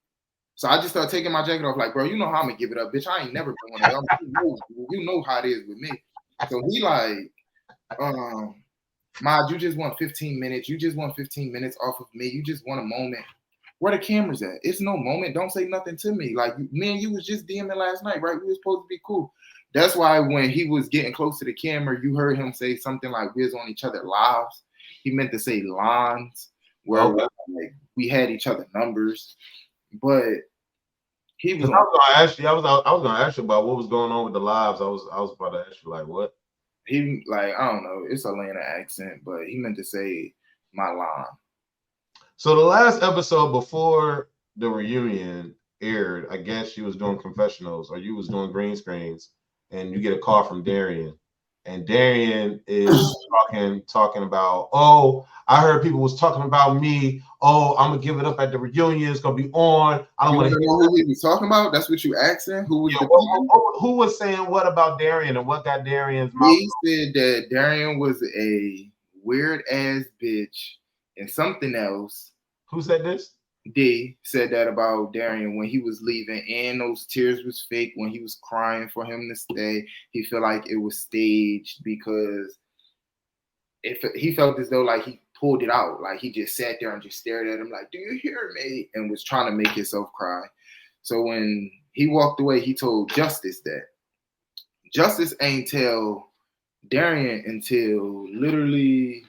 So I just started taking my jacket off, like, bro, you know how I'm gonna give it up, bitch. I ain't never been one of them. You know how it is with me. So he like, MAJ, you just want 15 minutes. You just want 15 minutes off of me. You just want a moment. Where the cameras at? It's no moment. Don't say nothing to me. Like, me and you was just DMing last night, right? We was supposed to be cool. That's why when he was getting close to the camera, you heard him say something like, we was on each other's lives. He meant to say lines, where like, we had each other numbers. But he was. I was gonna ask you about what was going on with the lives. I was about to ask you like what. He like, I don't know, it's Atlanta accent, but he meant to say my line. So the last episode before the reunion aired, I guess you was doing confessionals or you was doing green screens, and you get a call from Darien. And Darien is talking about, oh, I heard people was talking about me. Oh, I'm gonna give it up at the reunion. It's gonna be on. I don't want to know who he was talking about. That's what you asking. Who was who was saying what about Darien and what got Darien's mouth? He said that Darien was a weird ass bitch and something else. Who said this? D said that about Darien when he was leaving, and those tears was fake when he was crying for him to stay. He felt like it was staged because he felt as though like he pulled it out, like he just sat there and just stared at him like, do you hear me? And was trying to make himself cry. So when he walked away, he told Justice that. Justice ain't tell Darien until literally,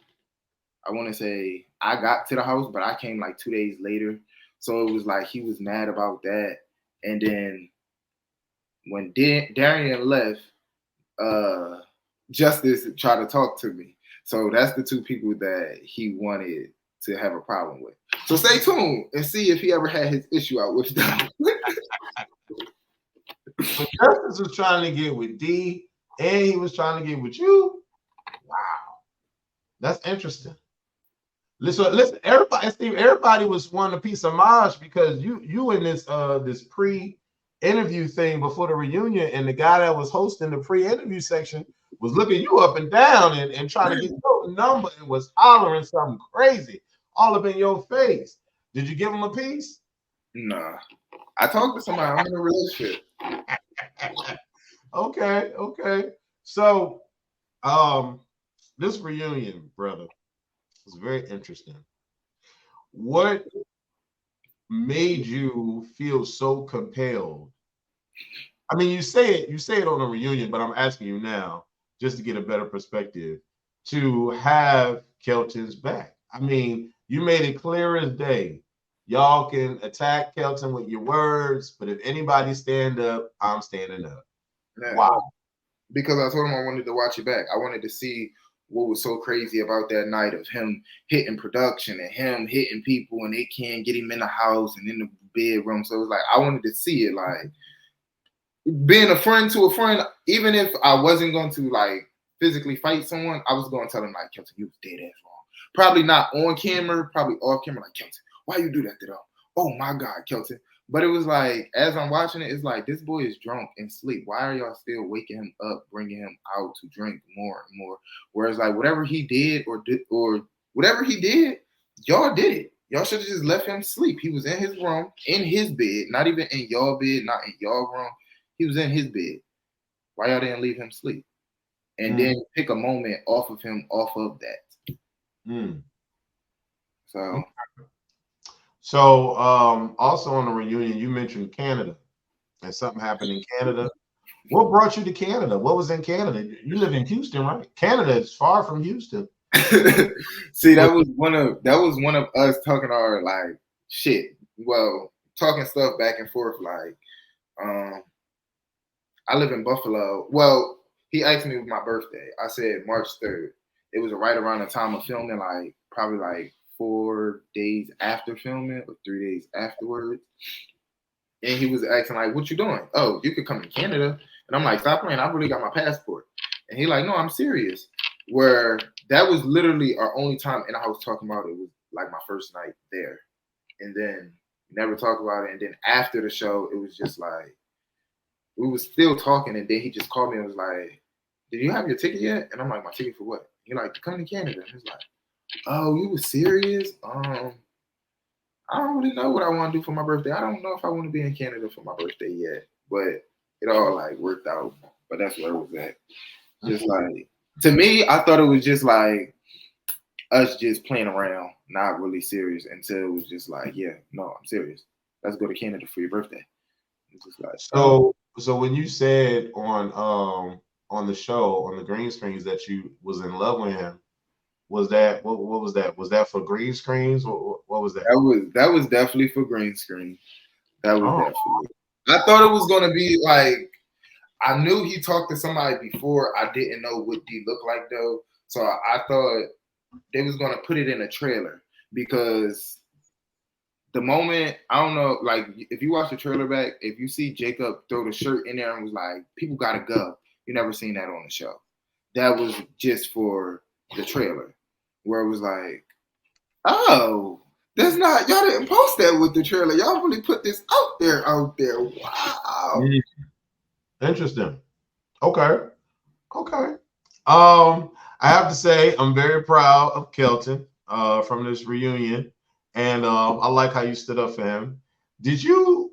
I want to say, I got to the house, but I came like 2 days later. So it was like he was mad about that. And then when Darien left, Justice tried to talk to me. So that's the two people that he wanted to have a problem with. So stay tuned and see if he ever had his issue out with them. So Justice was trying to get with D, and he was trying to get with you. That's interesting. Listen, everybody, Steve, everybody was wanting a piece of MAJ because you in this this pre-interview thing before the reunion, and the guy that was hosting the pre-interview section was looking you up and down and trying to get your number and was hollering something crazy all up in your face. Did you give him a piece? Nah. I talked to somebody. I'm in a relationship. Okay. So this reunion, brother, was very interesting. What made you feel so compelled? I mean, you say it on a reunion, but I'm asking you now just to get a better perspective to have Kelton's back. I mean, you made it clear as day. Y'all can attack Kelton with your words, but if anybody stand up, I'm standing up. Yeah. Wow. Because I told him I wanted to watch it back. I wanted to see what was so crazy about that night of him hitting production and him hitting people and they can't get him in the house and in the bedroom. So it was like, I wanted to see it. Like, being a friend to a friend, even if I wasn't going to like physically fight someone, I was going to tell him like, Kelton, you was dead ass wrong. Probably not on camera, probably off camera, like, Kelton, why you do that to them? Oh my God, Kelton. But it was like, as I'm watching it, it's like, this boy is drunk and sleep. Why are y'all still waking him up, bringing him out to drink more and more? Whereas like whatever he did or whatever he did, y'all did it. Y'all should have just left him sleep. He was in his room, in his bed, not even in y'all bed, not in y'all room. He was in his bed. Why y'all didn't leave him sleep? And then pick a moment off of him, off of that. So also on the reunion, you mentioned Canada and something happened in Canada. What brought you to Canada? What was in Canada? You live in Houston, right? Canada is far from Houston. See, that was one of us talking our like shit. Well, talking stuff back and forth. Like, I live in Buffalo. Well, he asked me my birthday. I said March 3rd. It was right around the time of filming, like probably like 4 days after filming or 3 days afterwards. And he was asking like, what you doing? Oh, you could come to Canada. And I'm like, stop playing. I really got my passport. And he like, no, I'm serious. Where that was literally our only time. And I was talking about it was like my first night there. And then never talked about it. And then after the show, it was just like, we was still talking. And then he just called me and was like, did you have your ticket yet? And I'm like, my ticket for what? He like, to come to Canada. And he's like, oh, you was serious? I don't really know what I want to do for my birthday. I don't know if I want to be in Canada for my birthday yet, but it all like worked out. But that's where it was at. Just like, to me, I thought it was just like us just playing around, not really serious, until it was just like, yeah, no, I'm serious. Let's go to Canada for your birthday. It's just like, so when you said on the show, on the green screens, that you was in love with him, was that what was that? Was that for green screens? What was that? That was definitely for green screen. That was definitely. I thought it was gonna be like, I knew he talked to somebody before. I didn't know what D looked like though, so I thought they was gonna put it in a trailer, because the moment, I don't know, like if you watch the trailer back, if you see Jacob throw the shirt in there and was like, people gotta go. You never seen that on the show. That was just for the trailer, where it was like, oh, that's not, y'all didn't post that with the trailer. Y'all really put this out there. Wow. Interesting. Okay. I have to say I'm very proud of Kelton from this reunion, and I like how you stood up for him. Did you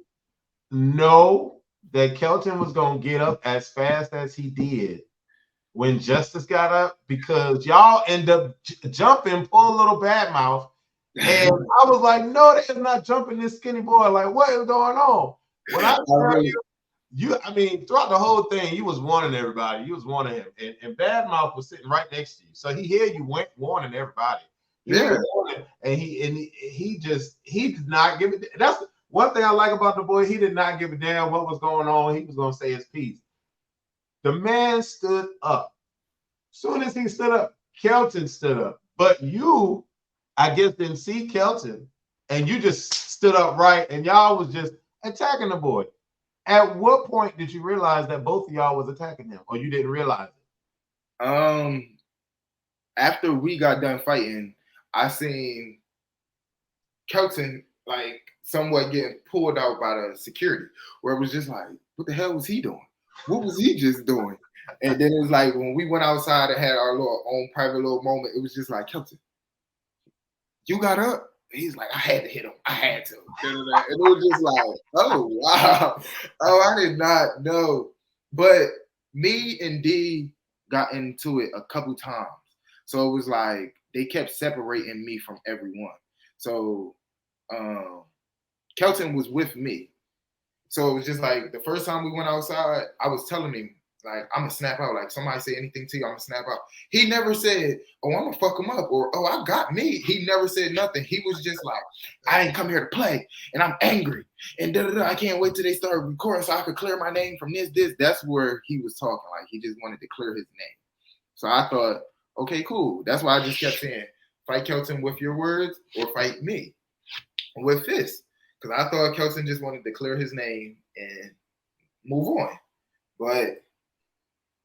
know that Kelton was gonna get up as fast as he did when Justice got up? Because y'all end up jumping poor little badmouth, and I was like, no, they're not jumping this skinny boy. Like, what is going on? When I tell you, I mean, throughout the whole thing, you was warning everybody. You was warning him, and Badmouth was sitting right next to you, so he hear you went warning everybody. And he did not give it. That's one thing I like about the boy. He did not give a damn what was going on. He was gonna say his piece. The man stood up. Soon as he stood up, Kelton stood up. But you, I guess, didn't see Kelton, and you just stood up right, and y'all was just attacking the boy. At what point did you realize that both of y'all was attacking him, or you didn't realize it? after we got done fighting, I seen Kelton like somewhat getting pulled out by the security, where it was just like, what the hell was he doing? What was he just doing? And then it was like when we went outside and had our little own private little moment, it was just like, Kelton, you got up? He's like, I had to hit him. I had to. And it was just like, oh, wow. Oh, I did not know. But me and D got into it a couple times. So it was like they kept separating me from everyone. So Kelton was with me. So it was just like the first time we went outside, I was telling him, like, I'm going to snap out. Like, somebody say anything to you, I'm going to snap out. He never said, oh, I'm going to fuck him up, or, oh, I got me. He never said nothing. He was just like, I ain't come here to play, and I'm angry, and da-da-da. I can't wait till they start recording so I could clear my name from this. That's where he was talking. Like, he just wanted to clear his name. So I thought, okay, cool. That's why I just kept saying, fight Kelton with your words or fight me with this. Because I thought Kelton just wanted to clear his name and move on. But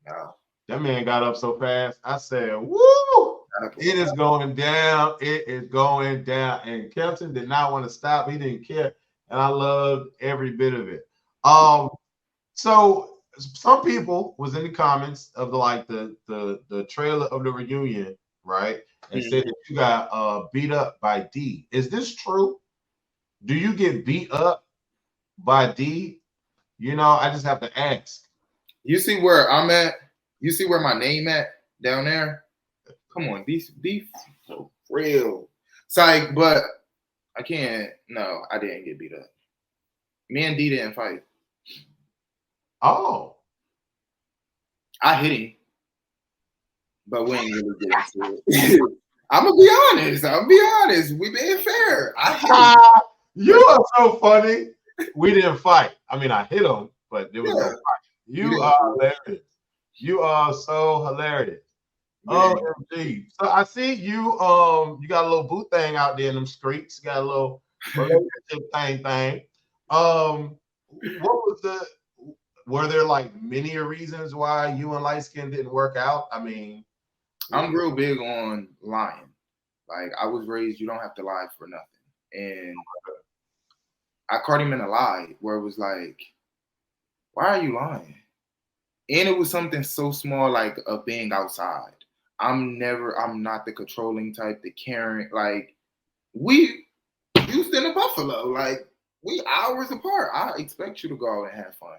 no. That man got up so fast. I said, woo! It is going down. It is going down. And Kelton did not want to stop. He didn't care. And I loved every bit of it. So some people was in the comments of the trailer of the reunion, right? And said that you got beat up by D. Is this true? Do you get beat up by D? You know, I just have to ask. You see where I'm at? You see where my name at down there? Come on, be so real. It's like, but I can't. No, I didn't get beat up. Me and D didn't fight. Oh. I hit him. But we ain't really get into it. I'm going to be honest. I'm going to be honest. We being fair. I hit him. You are so funny. We didn't fight. I mean, I hit him, but there was no fight. You are hilarious. You are so hilarious. Oh, indeed. So I see you. You got a little boot thing out there in them streets. You got a little relationship thing. What was the? Were there like many reasons why you and light skin didn't work out? I mean, I'm real big on lying. Like I was raised, you don't have to lie for nothing, and I caught him in a lie where it was like, why are you lying? And it was something so small like of being outside. I'm not the controlling type, the caring. Like we Houston and Buffalo, like we hours apart. I expect you to go out and have fun.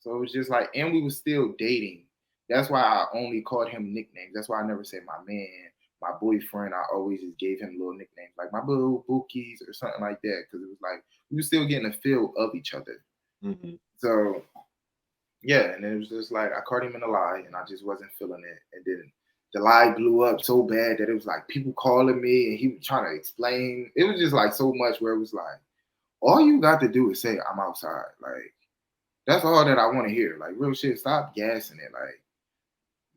So it was just like, and we were still dating. That's why I only called him nicknames. That's why I never said my man, my boyfriend. I always just gave him little nicknames like my boo, Bookies or something like that. Because it was like we were still getting a feel of each other. Mm-hmm. So yeah, and it was just like I caught him in a lie, and I just wasn't feeling it. And then the lie blew up so bad that it was like people calling me, and he was trying to explain. It was just like so much where it was like, all you got to do is say I'm outside. Like that's all that I want to hear. Like real shit. Stop gassing it. Like,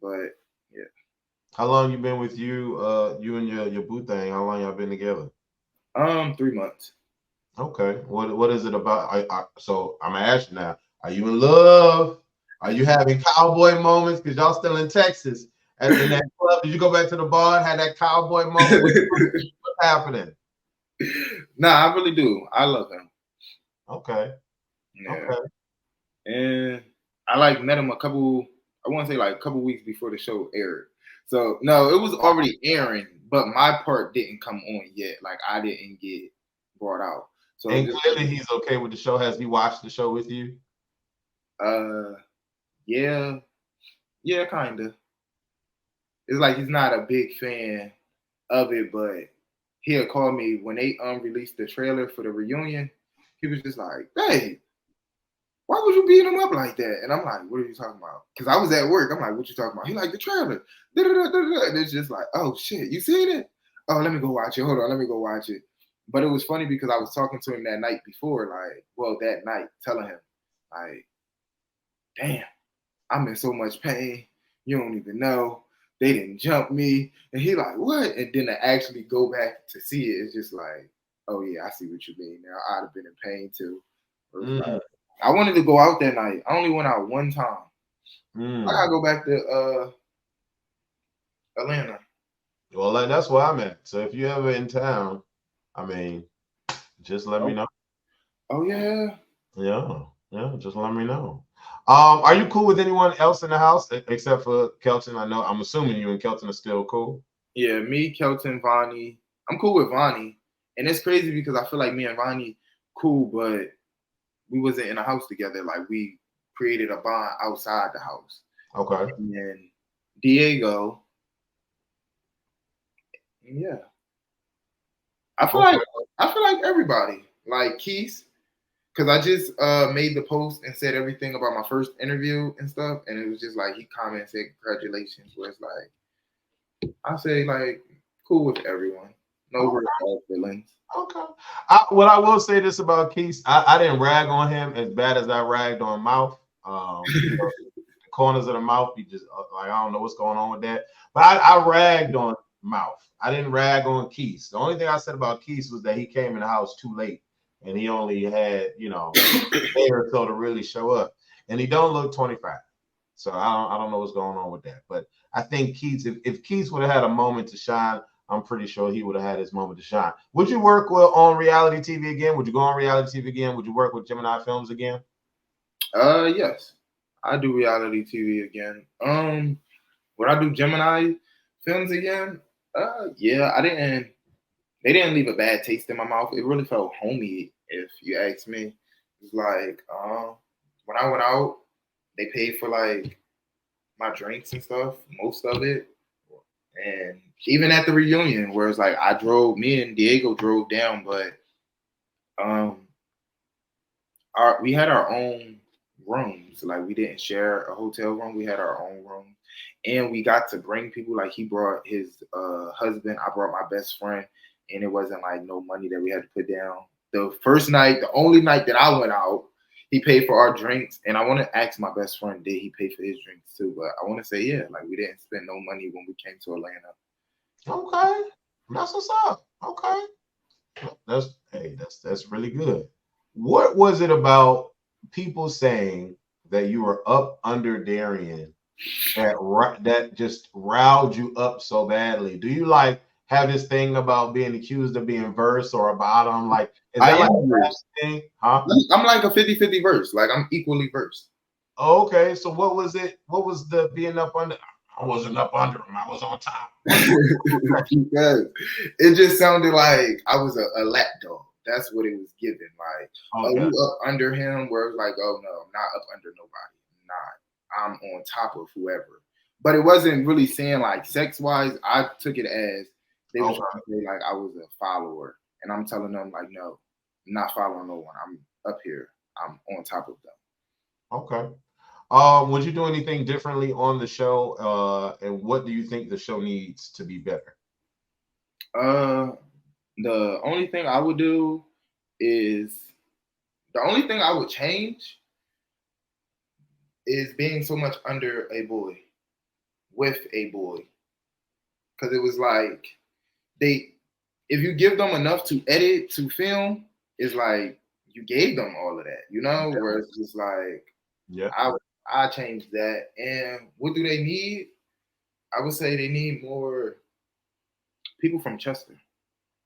but yeah. How long you been with you and your boo thing? How long y'all been together? 3 months. Okay. What is it about? So I'm gonna ask you now. Are you in love? Are you having cowboy moments? Because y'all still in Texas. And in that club, did you go back to the bar and have that cowboy moment? What's happening? Nah, I really do. I love him. Okay. Yeah. Okay. And I met him a couple weeks before the show aired. So no, it was already airing, but my part didn't come on yet. Like I didn't get brought out. So and clearly he's okay with the show. Has he watched the show with you? Yeah, kinda. It's like he's not a big fan of it, but he'll call me when they released the trailer for the reunion. He was just like, "Hey, why would you beat him up like that?" And I'm like, "What are you talking about?" Because I was at work. I'm like, "What you talking about?" He like the trailer. And it's just like, "Oh shit, you seen it? Oh, let me go watch it. Hold on, let me go watch it." But it was funny because I was talking to him that night before, that night, telling him, like, damn, I'm in so much pain. You don't even know. They didn't jump me. And he like, what? And then to actually go back to see it, it's just like, oh yeah, I see what you mean now. I'd have been in pain too. Like, I wanted to go out that night. I only went out one time. I gotta go back to Atlanta. Well, like, that's where I'm at. So if you ever in town, I mean, just let me know. Oh yeah. Yeah, just let me know. Are you cool with anyone else in the house except for Kelton? I know I'm assuming you and Kelton are still cool. Yeah, me, Kelton, Vonnie. I'm cool with Vonnie. And it's crazy because I feel like me and Vonnie cool, but we wasn't in a house together. Like we created a bond outside the house. Okay. And then Diego, yeah. Okay. I feel like everybody. Like Keith, because I just made the post and said everything about my first interview and stuff, and it was just like he commented, said congratulations. Where it's like I say like cool with everyone, no Okay. real bad feelings. Okay. What I will say this about Keith, I didn't rag on him as bad as I ragged on Mouth. The corners of the mouth, you just like I don't know what's going on with that. But I ragged on Mouth. I didn't rag on Keith. The only thing I said about Keith was that he came in the house too late, and he only had a day or so to really show up, and he don't look 25. So I don't know what's going on with that. But I think Keith, if Keith would have had a moment to shine, I'm pretty sure he would have had his moment to shine. Would you work on reality TV again? Would you go on reality TV again? Would you work with Gemini FILMZ again? Yes, I do reality TV again. Would I do Gemini films again? Yeah, I didn't. They didn't leave a bad taste in my mouth. It really felt homey, if you ask me. It's like when I went out, they paid for like my drinks and stuff, most of it. And even at the reunion, where it's like me and Diego drove down, but um, we had our own rooms. Like we didn't share a hotel room. We had our own room, and we got to bring people. Like he brought his husband. I brought my best friend, and it wasn't like no money that we had to put down. The first night, the only night that I went out, he paid for our drinks. And I want to ask my best friend, did he pay for his drinks too? But I want to say, yeah, like we didn't spend no money when we came to Atlanta. Okay, that's what's up. Okay, that's really good. What was it about people saying that you were up under Darien that just riled you up so badly? Do you like have this thing about being accused of being verse or a bottom? Like, is I that like am a bad versed. thing? Huh? I'm like a 50-50 verse. Like I'm equally versed. Oh, okay. So what was it? What was the being up under? I wasn't up under him. I was on top. Because it just sounded like I was a lap dog. That's what it was given. Like, oh, Okay. you up under him? Where it's like, oh no, I'm not up under nobody. Not. I'm on top of whoever. But it wasn't really saying like sex wise. I took it as they were trying to say like I was a follower, and I'm telling them like, no, I'm not following no one. I'm up here. I'm on top of them. Okay. Would you do anything differently on the show? And what do you think the show needs to be better? The only thing I would do is the only thing I would change is being so much under a boy with a boy. Because it was like if you give them enough to edit to film, it's like you gave them all of that, where it's just like, Yeah. I changed that. And what do they need? I would say they need more people from Chester.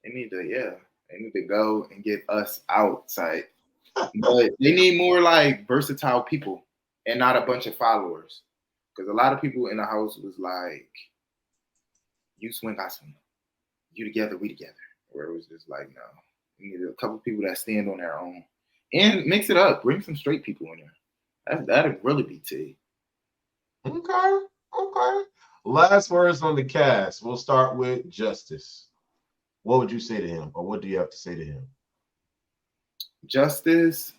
They need to go and get us outside. But they need more like versatile people and not a bunch of followers. Because a lot of people in the house was like, you swing, I swing. You together, we together. Where it was just like, no. You need a couple people that stand on their own. And mix it up. Bring some straight people in there. That'd really be tea. Okay. Okay. Last words on the cast. We'll start with Justice. What would you say to him, or what do you have to say to him? Justice.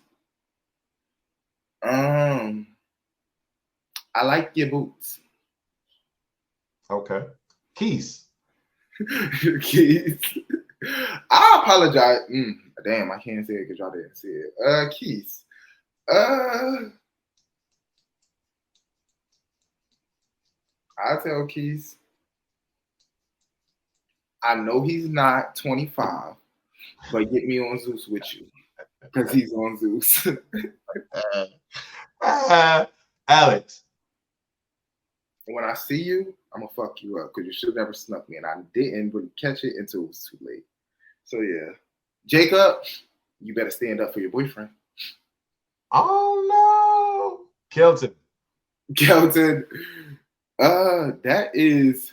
I like your boots. Okay. Keith. Keith. I apologize. Damn, I can't say it because y'all didn't see it. Keith. I tell Keith, I know he's not 25, but get me on Zeus with you because he's on Zeus. Alex. When I see you, I'm gonna fuck you up because you should have never snuck me, and I didn't really catch it until it was too late. So yeah, Jacob, you better stand up for your boyfriend. Oh no, Kelton. Kelton, that is.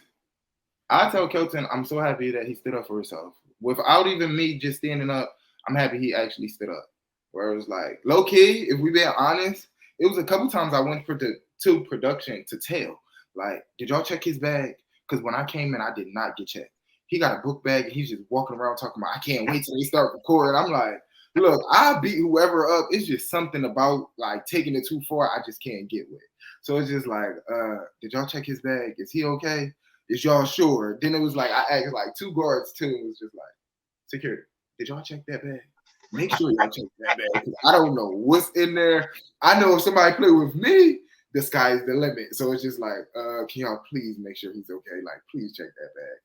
I tell Kelton, I'm so happy that he stood up for himself. Without even me just standing up, I'm happy he actually stood up. Where it was like, low key, if we being honest, it was a couple times I went to production to tell, like, did y'all check his bag? Because when I came in, I did not get checked. He got a book bag and he's just walking around talking about, I can't wait till they start recording. I'm like, look, I beat whoever up. It's just something about like taking it too far. I just can't get with. So it's just like, did y'all check his bag? Is he okay? Is y'all sure? Then it was like, I asked like 2 guards too. It was just like, security, did y'all check that bag? Make sure y'all check that bag. Because I don't know what's in there. I know if somebody play with me, the sky's the limit. So it's just like, can y'all please make sure he's okay? Like, please check that bag.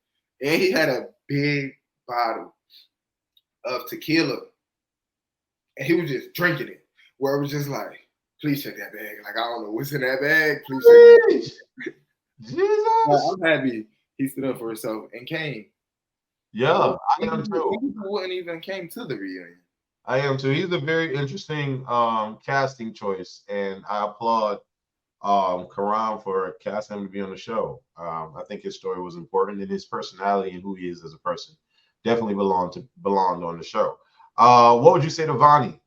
And he had a big bottle of tequila. And he was just drinking it. Where it was just like, please check that bag. Like, I don't know what's in that bag. Please check that bag. Jesus. I'm happy he stood up for himself and came. Yeah, I am too. People wouldn't even came to the reunion. I am too. He's a very interesting casting choice, and I applaud Karan for casting him to be on the show. I think his story was important, and his personality and who he is as a person definitely belonged on the show. What would you say to Vonnie?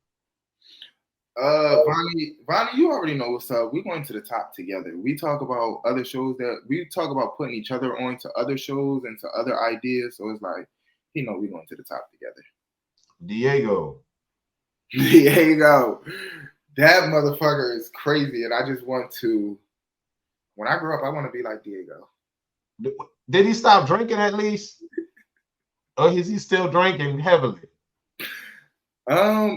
Vonnie, you already know what's up. We're going to the top together. We talk about other shows we talk about putting each other on to other shows and to other ideas. So it's like, we're going to the top together. Diego. Diego. That motherfucker is crazy. And I just want to, when I grow up, I want to be like Diego. Did he stop drinking at least? Or is he still drinking heavily?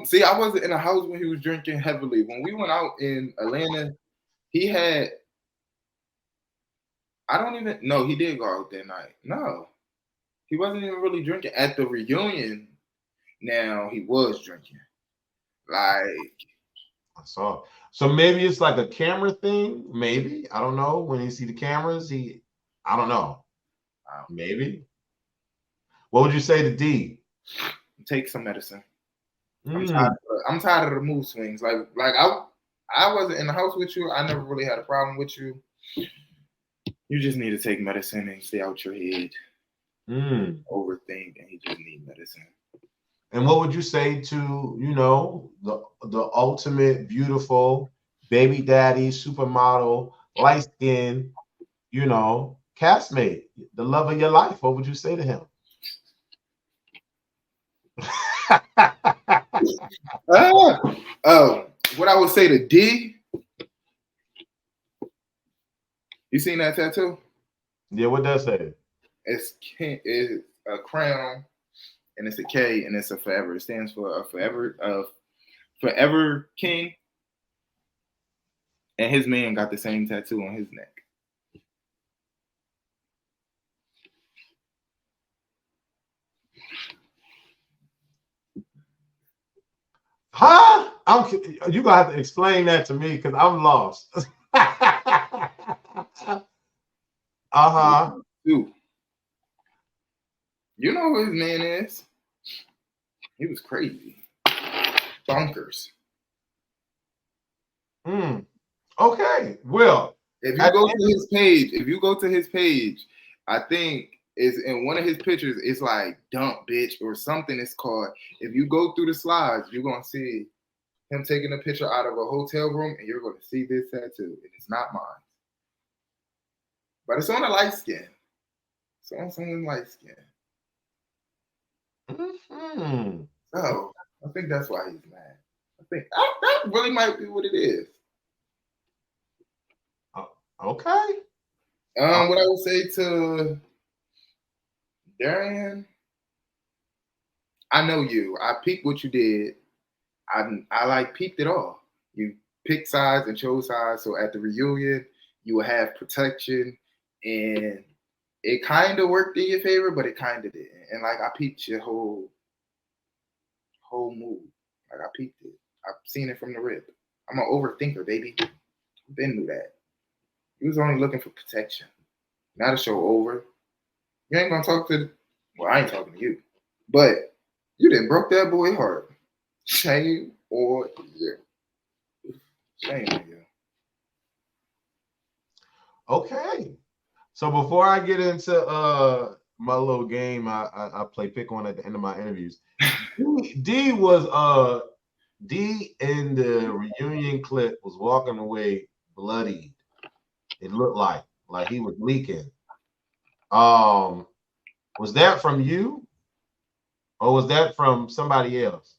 See, I wasn't in the house when he was drinking heavily. When we went out in Atlanta, he had, I don't even, no, he did go out that night. No, he wasn't even really drinking. At the reunion, now he was drinking. Like, I saw. So maybe it's like a camera thing. Maybe. I don't know. When you see the cameras, I don't know. Maybe. What would you say to D? Take some medicine. I'm tired of the mood swings. Like I wasn't in the house with you. I never really had a problem with you. You just need to take medicine and stay out your head. Overthink, and you just need medicine. And what would you say to, the ultimate beautiful baby daddy, supermodel, light skin, castmate, the love of your life? What would you say to him? What I would say to D, you seen that tattoo? Yeah, what does that say? It's a crown, and it's a K, and it's a forever. It stands for a forever king. And his man got the same tattoo on his neck. Huh? You gonna have to explain that to me because I'm lost. Dude, you know who his man is? He was crazy, bonkers. Okay. Well, if you go to his page, I think is in one of his pictures. It's like "dump bitch" or something. It's called. If you go through the slides, you're gonna see him taking a picture out of a hotel room, and you're gonna see this tattoo. And it's not mine, but it's on a light skin. It's on someone light skin. So I think that's why he's mad. I think that really might be what it is. Okay. What I would say to Darien, I know you. I peeped what you did. I like peeped it all. You picked sides and chose sides. So at the reunion, you will have protection, and it kind of worked in your favor, but it kind of didn't. And like I peeped your whole move. Like I peeped it. I've seen it from the rip. I'm an overthinker, baby. Ben knew that. He was only looking for protection. Now the show over. You ain't gonna talk to the, well, I ain't talking to you. But you done broke that boy heart. Shame on you. Shame on you. Okay. So before I get into my little game, I play pick one at the end of my interviews. D in the reunion clip was walking away bloodied. It looked like he was leaking. Was that from you, or was that from somebody else?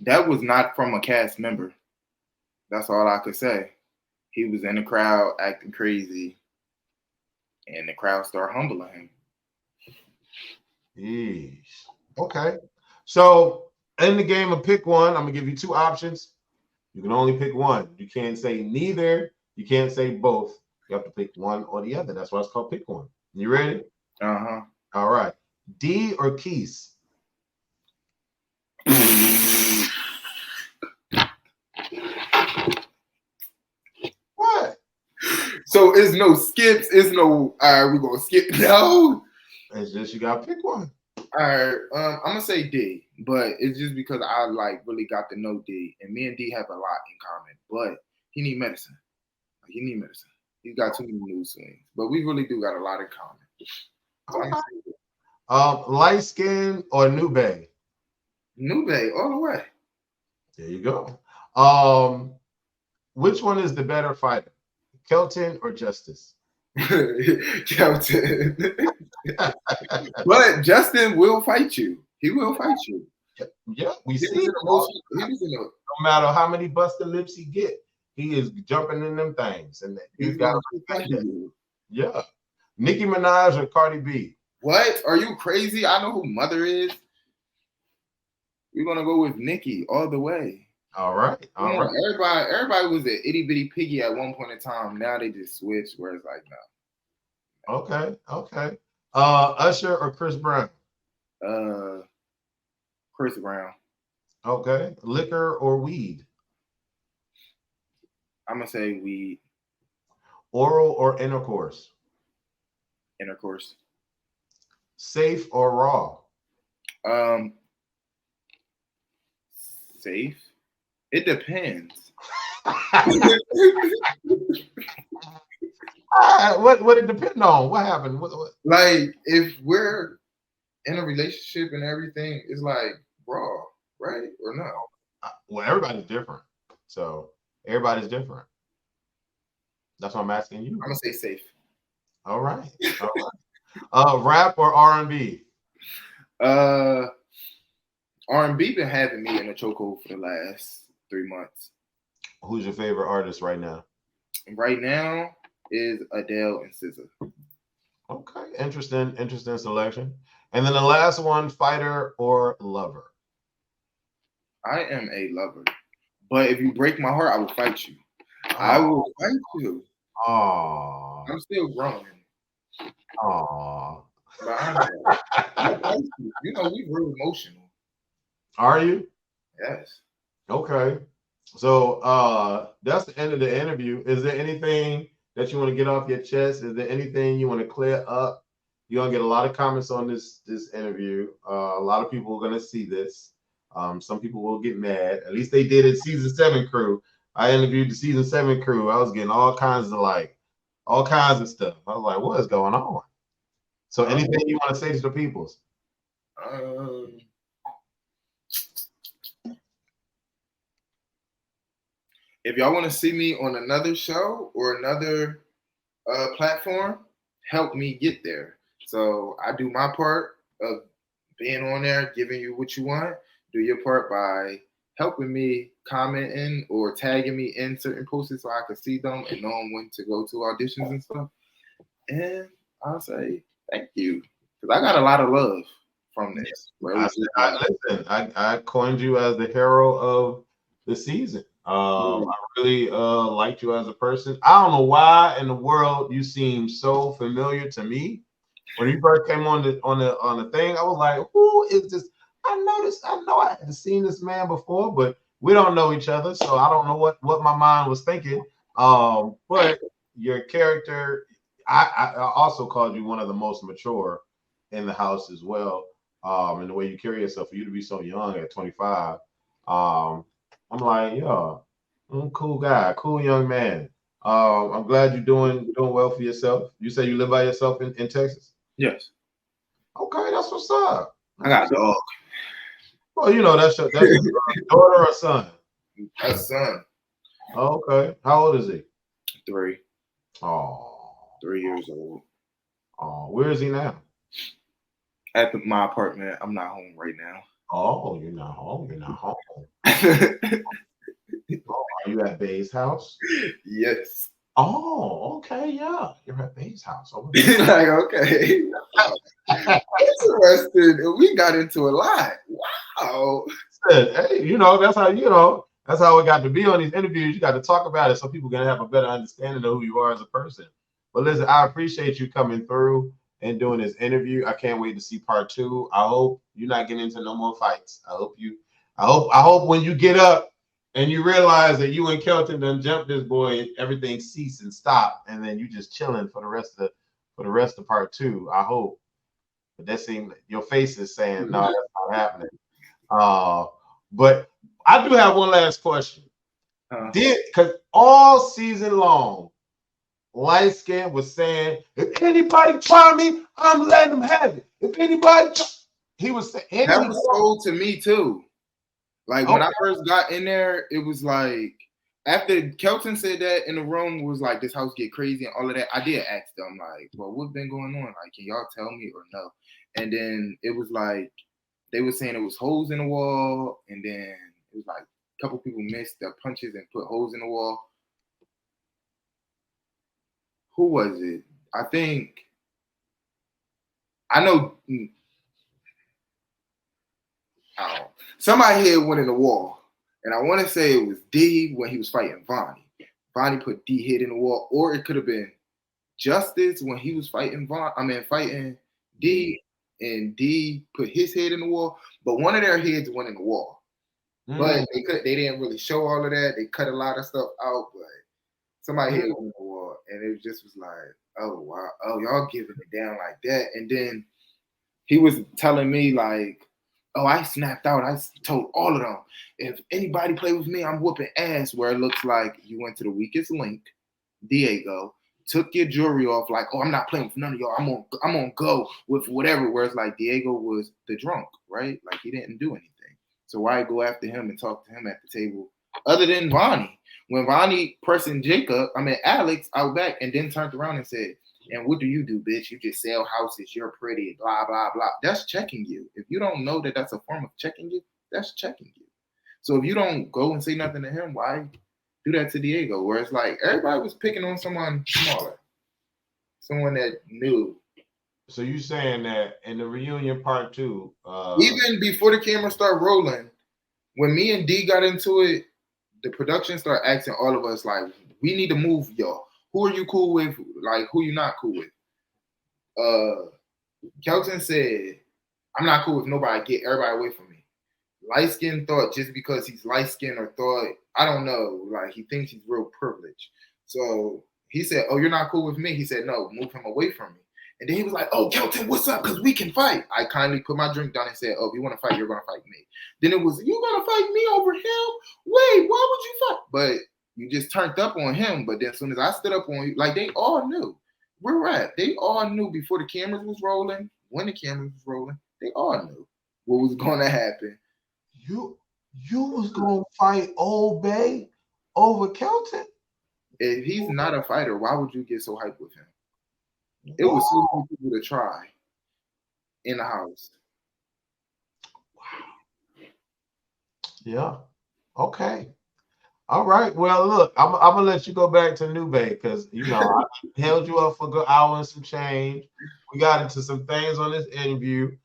That was not from a cast member. That's all I could say. He was in the crowd acting crazy, and the crowd started humbling him. Yeesh. Okay. So in the game of pick one, I'm gonna give you two options. You can only pick one. You can't say neither. You can't say both. You have to pick one or the other. That's why it's called pick one. You ready? Uh-huh. All right. D or Keys? What? So it's no skips. It's no, all right, we're going to skip. No. It's just you got to pick one. All right. I'm going to say D, but it's just because I really got to know D. And me and D have a lot in common. But he need medicine. He need medicine. He's got too many mood swings. But we really do got a lot in common. So light skin or Nube? Nube, all the way. There you go. Which one is the better fighter, KETLON or Justice? KETLON. But Justin will fight you. He will fight you. Yeah, we see it. No matter how many busted lips he get, he is jumping in them things, and he's got to fight you. Yeah. Nicki Minaj or Cardi B? What? Are you crazy? I know who Mother is. We're gonna go with Nicki all the way. All right. All right. Everybody was an itty bitty piggy at one point in time. Now they just switch where it's like no. Okay. Okay. Usher or Chris Brown? Chris Brown. Okay. Liquor or weed? I'm gonna say weed. Oral or intercourse? Intercourse. Safe or raw? Safe. It depends. What it depend on? What happened? What? Like if we're in a relationship and everything, it's like raw, right? Or no? Well, everybody's different. So everybody's different. That's why I'm asking you. I'm gonna say safe. All right. All right. Rap or R&B? R&B been having me in a chokehold for the last 3 months. Who's your favorite artist right now? Right now is Adele and SZA. Okay, interesting selection. And then the last one, fighter or lover? I am a lover, but if you break my heart, I will fight you. I will fight you. Oh, I'm still growing. Oh, you know, we real emotional. Are you? Yes. Okay. So that's the end of the interview. Is there anything that you want to get off your chest? Is there anything you want to clear up? You're gonna get a lot of comments on this interview. A lot of people are gonna see this. Some people will get mad. At least they did it. Season 7 crew. I interviewed the season 7 crew. I was getting all kinds of stuff. I was like, what is going on? So anything you want to say to the peoples? If y'all want to see me on another show or another platform, help me get there. So I do my part of being on there, giving you what you want. Do your part by helping me commenting or tagging me in certain posts so I can see them and knowing when to go to auditions and stuff. And I'll say thank you, because I got a lot of love from this. I coined you as the hero of the season. I really liked you as a person. I don't know why in the world you seem so familiar to me. When you first came on the thing, I was like, who is this? I know I had seen this man before, but we don't know each other, so I don't know what my mind was thinking. But your character, I also called you one of the most mature in the house as well. And the way you carry yourself, for you to be so young at 25, I'm like, yo, I'm a cool guy, cool young man. I'm glad you're doing well for yourself. You say you live by yourself in Texas? Yes. Okay, that's what's up. I got a dog. Well, you know, that's your daughter or son? A son. Okay. How old is he? 3. Oh, 3 years old. oh, where is he now? At my apartment. I'm not home right now. Oh, you're not home. You're not home. Oh, are you at Bay's house? Yes. Oh, okay, yeah. You're at Bay's house. Like, okay. Interesting. We got into a lot. Wow. Hey, you know, that's how it got to be on these interviews. You got to talk about it so people can have a better understanding of who you are as a person. But listen, I appreciate you coming through and doing this interview. I can't wait to see part 2. I hope you're not getting into no more fights. I hope when you get up and you realize that you and Kelton done jumped this boy, everything cease and stop, and then you just chilling for the rest of part 2. I hope. But that seems your face is saying no, that's not happening. But I do have one last question. Because all season long, Light Skin was saying, if anybody try me, I'm letting them have it. If anybody, he was saying that was told to me too. Like when I first got in there, it was like after Kelton said that in the room, was like this house get crazy and all of that. I did ask them like, well, what's been going on? Like, can y'all tell me or no? And then it was like they were saying it was holes in the wall, and then it was like a couple people missed their punches and put holes in the wall. Who was it? I know. Somebody here went in the wall, and I want to say it was D when he was fighting Vonnie. Vonnie put D head in the wall, or it could have been Justice when he was fighting fighting D, and D put his head in the wall. But one of their heads went in the wall. But they didn't really show all of that. They cut a lot of stuff out, but somebody head went in the wall, and it just was like, oh wow, oh y'all giving it down like that. And then he was telling me like, oh, I snapped out. I told all of them, if anybody play with me, I'm whooping ass. Where it looks like you went to the weakest link, Diego, took your jewelry off, like, oh, I'm not playing with none of y'all. I'm gonna go with whatever. Whereas like Diego was the drunk, right? Like he didn't do anything. So why go after him and talk to him at the table? Other than Vonnie. When Vonnie pressing Alex out back and then turned around and said, and what do you do, bitch? You just sell houses. You're pretty, blah, blah, blah. That's checking you. If you don't know that that's a form of checking you, that's checking you. So if you don't go and say nothing to him, why do that to Diego? Where it's like everybody was picking on someone smaller, someone that knew. So you saying that in the reunion part 2, even before the camera started rolling, when me and D got into it, the production started asking all of us, like, we need to move y'all. Who are you cool with? Like, who you not cool with? Kelton said, I'm not cool with nobody. Get everybody away from me. Light skin thought just because he's light skinned or thought, I don't know, like he thinks he's real privileged. So he said, oh, you're not cool with me? He said, no, move him away from me. And then he was like, oh, Kelton, what's up? Because we can fight. I kindly put my drink down and said, oh, if you want to fight, you're going to fight me. Then it was, you going to fight me over him? Wait, why would you fight? But you just turned up on him. But then as soon as I stood up on you, like they all knew. We're right. They all knew before the cameras was rolling, when the cameras was rolling, they all knew what was going to happen. You was going to fight Old Bay over Kelton? If he's not a fighter, why would you get so hyped with him? It was so many people to try in the house. Wow. Yeah. Okay. All right. Well, look, I'm gonna let you go back to New Bay because I held you up for a good hour and some change. We got into some things on this interview.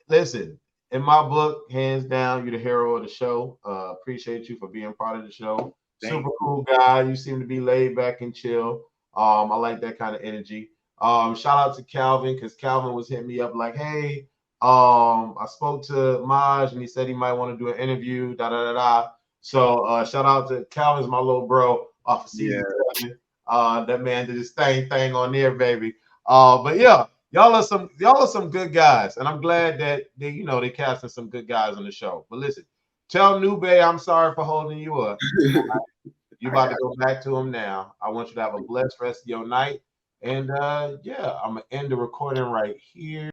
Listen, in my book, hands down, you're the hero of the show. Appreciate you for being part of the show. Super cool guy. You seem to be laid back and chill. I like that kind of energy. Shout out to Calvin because Calvin was hitting me up like, hey, I spoke to MAJ and he said he might want to do an interview, So shout out to Calvin's my little bro off of season 7. That man did his thing on there, baby. But yeah, y'all are some good guys, and I'm glad that they casting some good guys on the show. But listen, tell Nube I'm sorry for holding you up. You're about to go back to him now. I want you to have a blessed rest of your night. And yeah, I'm gonna end the recording right here.